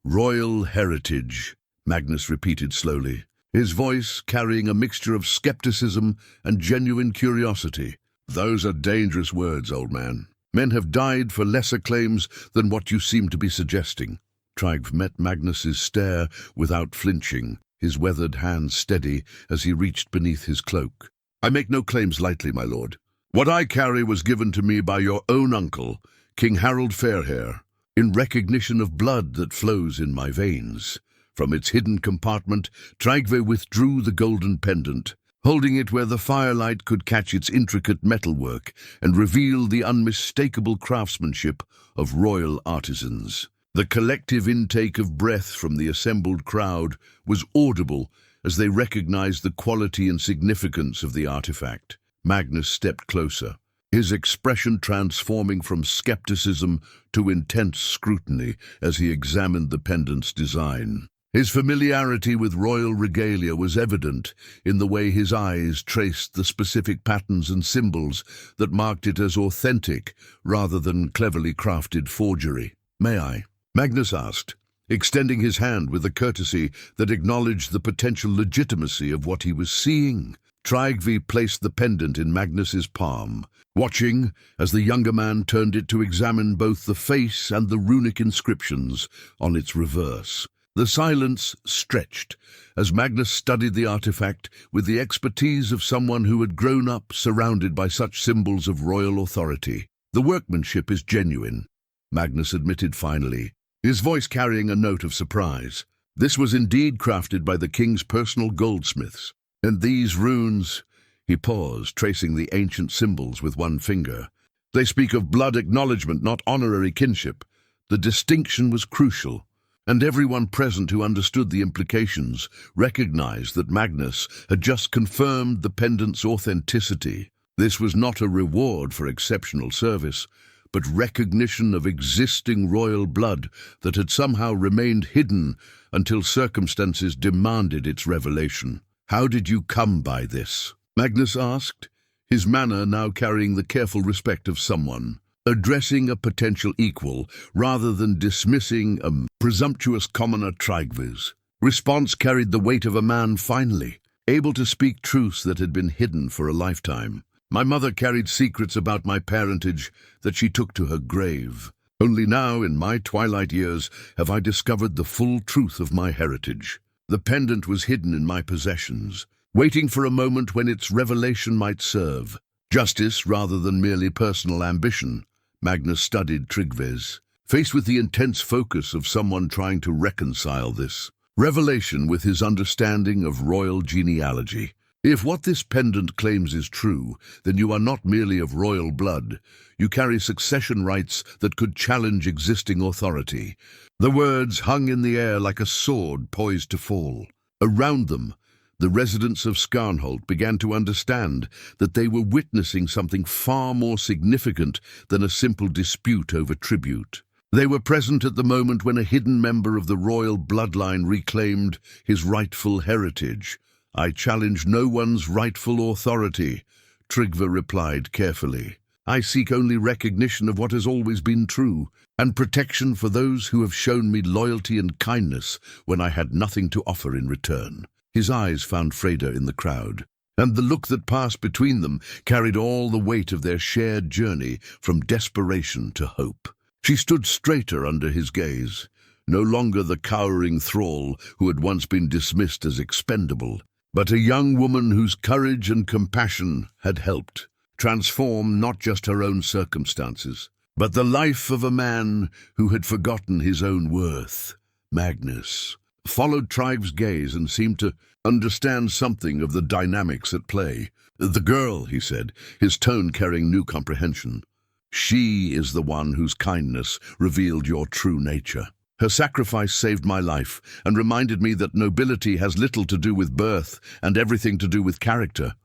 "Royal heritage," Magnus repeated slowly, his voice carrying a mixture of skepticism and genuine curiosity. "Those are dangerous words, old man. Men have died for lesser claims than what you seem to be suggesting." Trygve met Magnus's stare without flinching, his weathered hand steady as he reached beneath his cloak. "I make no claims lightly, my lord. What I carry was given to me by your own uncle, King Harald Fairhair, in recognition of blood that flows in my veins." From its hidden compartment, Trygve withdrew the golden pendant, holding it where the firelight could catch its intricate metalwork and reveal the unmistakable craftsmanship of royal artisans. The collective intake of breath from the assembled crowd was audible as they recognized the quality and significance of the artifact. Magnus stepped closer, his expression transforming from skepticism to intense scrutiny as he examined the pendant's design. His familiarity with royal regalia was evident in the way his eyes traced the specific patterns and symbols that marked it as authentic rather than cleverly crafted forgery. "May I?" Magnus asked, extending his hand with a courtesy that acknowledged the potential legitimacy of what he was seeing. Trygve placed the pendant in Magnus's palm, watching as the younger man turned it to examine both the face and the runic inscriptions on its reverse. The silence stretched as Magnus studied the artifact with the expertise of someone who had grown up surrounded by such symbols of royal authority. "The workmanship is genuine," Magnus admitted finally, his voice carrying a note of surprise. "This was indeed crafted by the king's personal goldsmiths. And these runes—" He paused, tracing the ancient symbols with one finger. "They speak of blood acknowledgement, not honorary kinship." The distinction was crucial, and everyone present who understood the implications recognized that Magnus had just confirmed the pendant's authenticity. This was not a reward for exceptional service, but recognition of existing royal blood that had somehow remained hidden until circumstances demanded its revelation. "How did you come by this?" Magnus asked, his manner now carrying the careful respect of someone addressing a potential equal rather than dismissing a presumptuous commoner. Trygve's response carried the weight of a man finally able to speak truths that had been hidden for a lifetime. "My mother carried secrets about my parentage that she took to her grave. Only now, in my twilight years, have I discovered the full truth of my heritage. The pendant was hidden in my possessions, waiting for a moment when its revelation might serve justice rather than merely personal ambition." Magnus studied Trygve's face with the intense focus of someone trying to reconcile this. revelation with his understanding of royal genealogy. If what this pendant claims is true, then you are not merely of royal blood. You carry succession rights that could challenge existing authority. The words hung in the air like a sword poised to fall. Around them, the residents of Skarnholt began to understand that they were witnessing something far more significant than a simple dispute over tribute. They were present at the moment when a hidden member of the royal bloodline reclaimed his rightful heritage. "I challenge no one's rightful authority," Trygve replied carefully. "I seek only recognition of what has always been true, and protection for those who have shown me loyalty and kindness when I had nothing to offer in return." His eyes found Freyda in the crowd, and the look that passed between them carried all the weight of their shared journey from desperation to hope. She stood straighter under his gaze, no longer the cowering thrall who had once been dismissed as expendable, but a young woman whose courage and compassion had helped transform not just her own circumstances, but the life of a man who had forgotten his own worth. Magnus followed Trygve's gaze and seemed to understand something of the dynamics at play. "The girl," he said, his tone carrying new comprehension. "She is the one whose kindness revealed your true nature. Her sacrifice saved my life and reminded me that nobility has little to do with birth and everything to do with character,"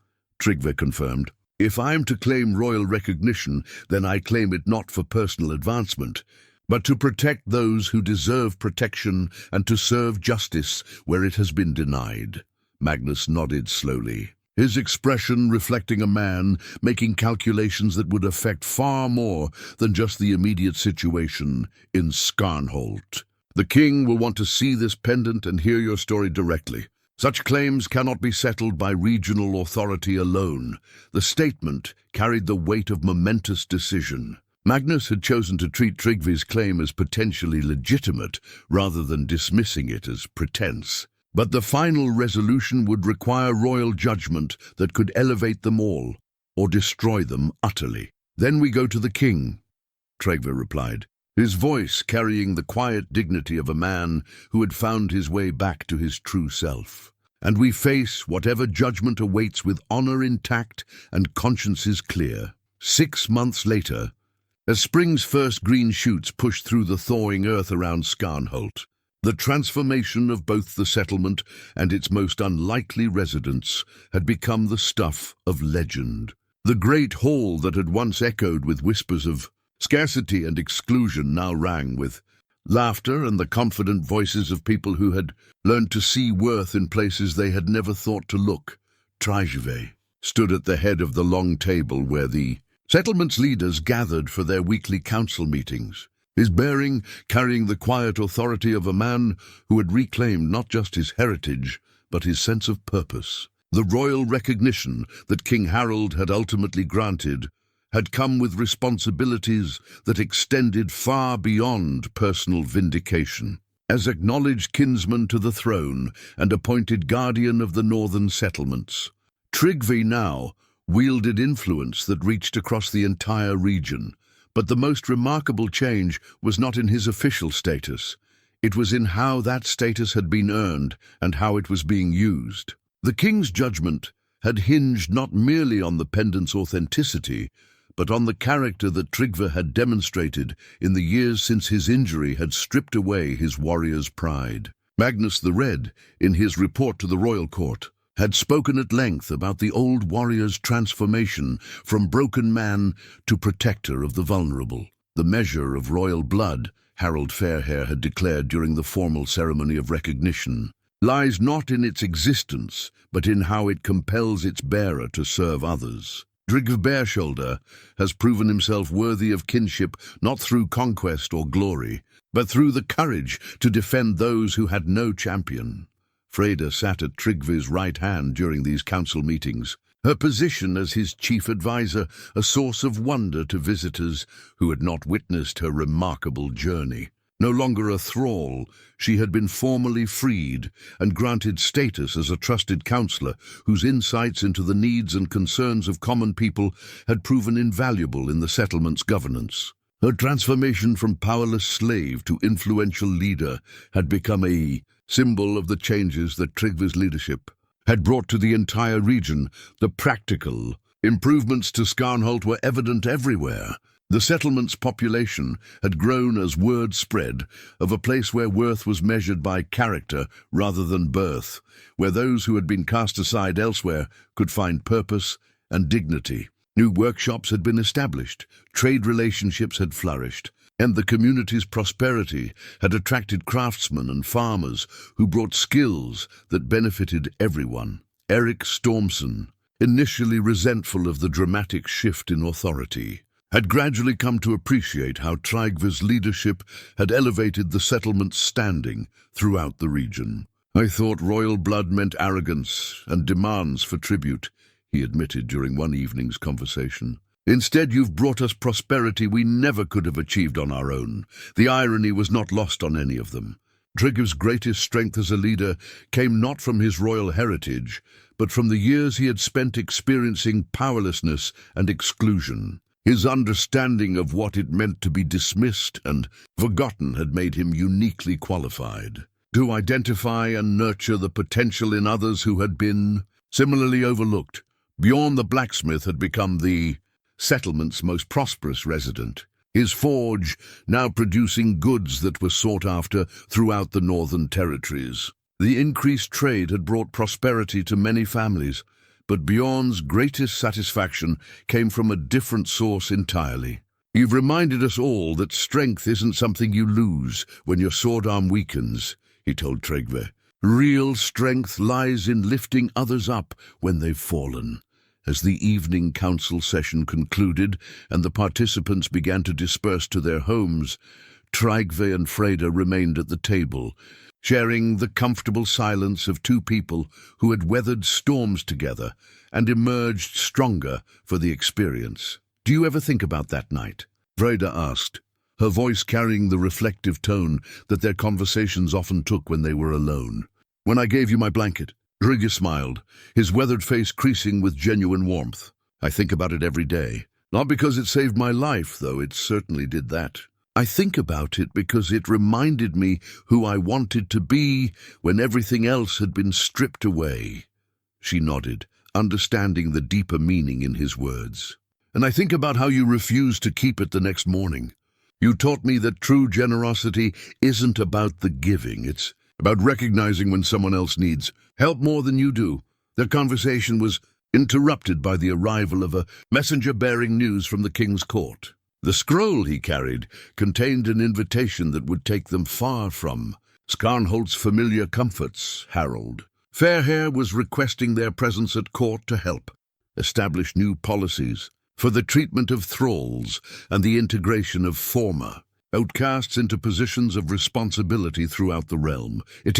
Trygve confirmed. "If I am to claim royal recognition, then I claim it not for personal advancement, but to protect those who deserve protection and to serve justice where it has been denied." Magnus nodded slowly, his expression reflecting a man making calculations that would affect far more than just the immediate situation in Skarnholt. "The king will want to see this pendant and hear your story directly. Such claims cannot be settled by regional authority alone." The statement carried the weight of momentous decision. Magnus had chosen to treat Trygve's claim as potentially legitimate rather than dismissing it as pretense. But the final resolution would require royal judgment that could elevate them all or destroy them utterly. "Then we go to the king," Trygve replied, his voice carrying the quiet dignity of a man who had found his way back to his true self. "And we face whatever judgment awaits with honor intact and consciences clear." 6 months later, as spring's first green shoots pushed through the thawing earth around Skarnholt, the transformation of both the settlement and its most unlikely residents had become the stuff of legend. The great hall that had once echoed with whispers of scarcity and exclusion now rang with laughter and the confident voices of people who had learned to see worth in places they had never thought to look. Trygve stood at the head of the long table where the settlement's leaders gathered for their weekly council meetings, his bearing carrying the quiet authority of a man who had reclaimed not just his heritage, but his sense of purpose. The royal recognition that King Harold had ultimately granted had come with responsibilities that extended far beyond personal vindication. As acknowledged kinsman to the throne and appointed guardian of the northern settlements, Trygve now wielded influence that reached across the entire region. But the most remarkable change was not in his official status. It was in how that status had been earned and how it was being used. The king's judgment had hinged not merely on the pendant's authenticity, but on the character that Trygve had demonstrated in the years since his injury had stripped away his warrior's pride. Magnus the Red, in his report to the royal court, had spoken at length about the old warrior's transformation from broken man to protector of the vulnerable. The measure of royal blood, Harold Fairhair had declared during the formal ceremony of recognition, lies not in its existence, but in how it compels its bearer to serve others. Trygve Bareshoulder has proven himself worthy of kinship not through conquest or glory, but through the courage to defend those who had no champion. Freyda sat at Trygve's right hand during these council meetings, her position as his chief advisor a source of wonder to visitors who had not witnessed her remarkable journey. No longer a thrall, she had been formally freed and granted status as a trusted counselor whose insights into the needs and concerns of common people had proven invaluable in the settlement's governance. Her transformation from powerless slave to influential leader had become a symbol of the changes that Trygve's leadership had brought to the entire region. The practical improvements to Skarnholt were evident everywhere. The settlement's population had grown as word spread of a place where worth was measured by character rather than birth, where those who had been cast aside elsewhere could find purpose and dignity. New workshops had been established, trade relationships had flourished, and the community's prosperity had attracted craftsmen and farmers who brought skills that benefited everyone. Eric Stormson, initially resentful of the dramatic shift in authority, had gradually come to appreciate how Trygve's leadership had elevated the settlement's standing throughout the region. "I thought royal blood meant arrogance and demands for tribute," he admitted during one evening's conversation. "Instead, you've brought us prosperity we never could have achieved on our own." The irony was not lost on any of them. Trygve's greatest strength as a leader came not from his royal heritage, but from the years he had spent experiencing powerlessness and exclusion. His understanding of what it meant to be dismissed and forgotten had made him uniquely qualified to identify and nurture the potential in others who had been similarly overlooked. Bjorn the blacksmith had become the settlement's most prosperous resident, his forge now producing goods that were sought after throughout the northern territories. The increased trade had brought prosperity to many families, but Bjorn's greatest satisfaction came from a different source entirely. "You've reminded us all that strength isn't something you lose when your sword arm weakens," he told Trygve. "Real strength lies in lifting others up when they've fallen." As the evening council session concluded and the participants began to disperse to their homes, Trygve and Freyda remained at the table, sharing the comfortable silence of two people who had weathered storms together and emerged stronger for the experience. "Do you ever think about that night?" Freyda asked, her voice carrying the reflective tone that their conversations often took when they were alone. "When I gave you my blanket," Trygve smiled, his weathered face creasing with genuine warmth. "I think about it every day. Not because it saved my life, though it certainly did that. I think about it because it reminded me who I wanted to be when everything else had been stripped away." She nodded, understanding the deeper meaning in his words. "And I think about how you refused to keep it the next morning. You taught me that true generosity isn't about the giving, it's about recognizing when someone else needs help more than you do." Their conversation was interrupted by the arrival of a messenger bearing news from the king's court. The scroll he carried contained an invitation that would take them far from Skarnholt's familiar comforts. Harold Fairhair was requesting their presence at court to help establish new policies for the treatment of thralls and the integration of former outcasts into positions of responsibility throughout the realm. "It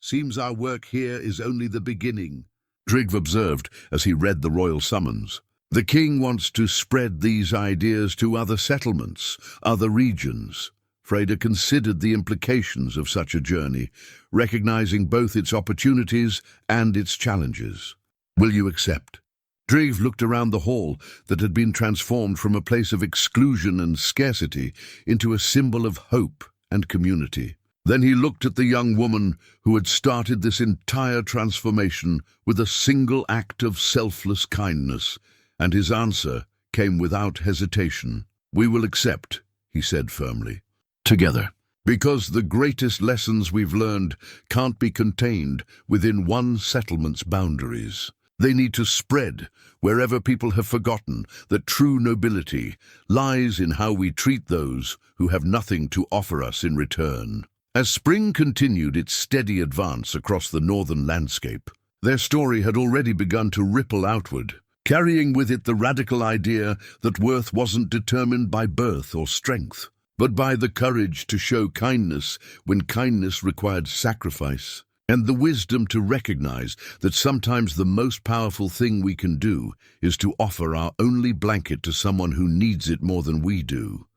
seems our work here is only the beginning," Trygve observed as he read the royal summons. "The king wants to spread these ideas to other settlements, other regions." Freyda considered the implications of such a journey, recognizing both its opportunities and its challenges. "Will you accept?" Trygve looked around the hall that had been transformed from a place of exclusion and scarcity into a symbol of hope and community. Then he looked at the young woman who had started this entire transformation with a single act of selfless kindness, and his answer came without hesitation. "We will accept," he said firmly. "Together. Because the greatest lessons we've learned can't be contained within one settlement's boundaries. They need to spread wherever people have forgotten that true nobility lies in how we treat those who have nothing to offer us in return." As spring continued its steady advance across the northern landscape, their story had already begun to ripple outward, carrying with it the radical idea that worth wasn't determined by birth or strength, but by the courage to show kindness when kindness required sacrifice, and the wisdom to recognize that sometimes the most powerful thing we can do is to offer our only blanket to someone who needs it more than we do.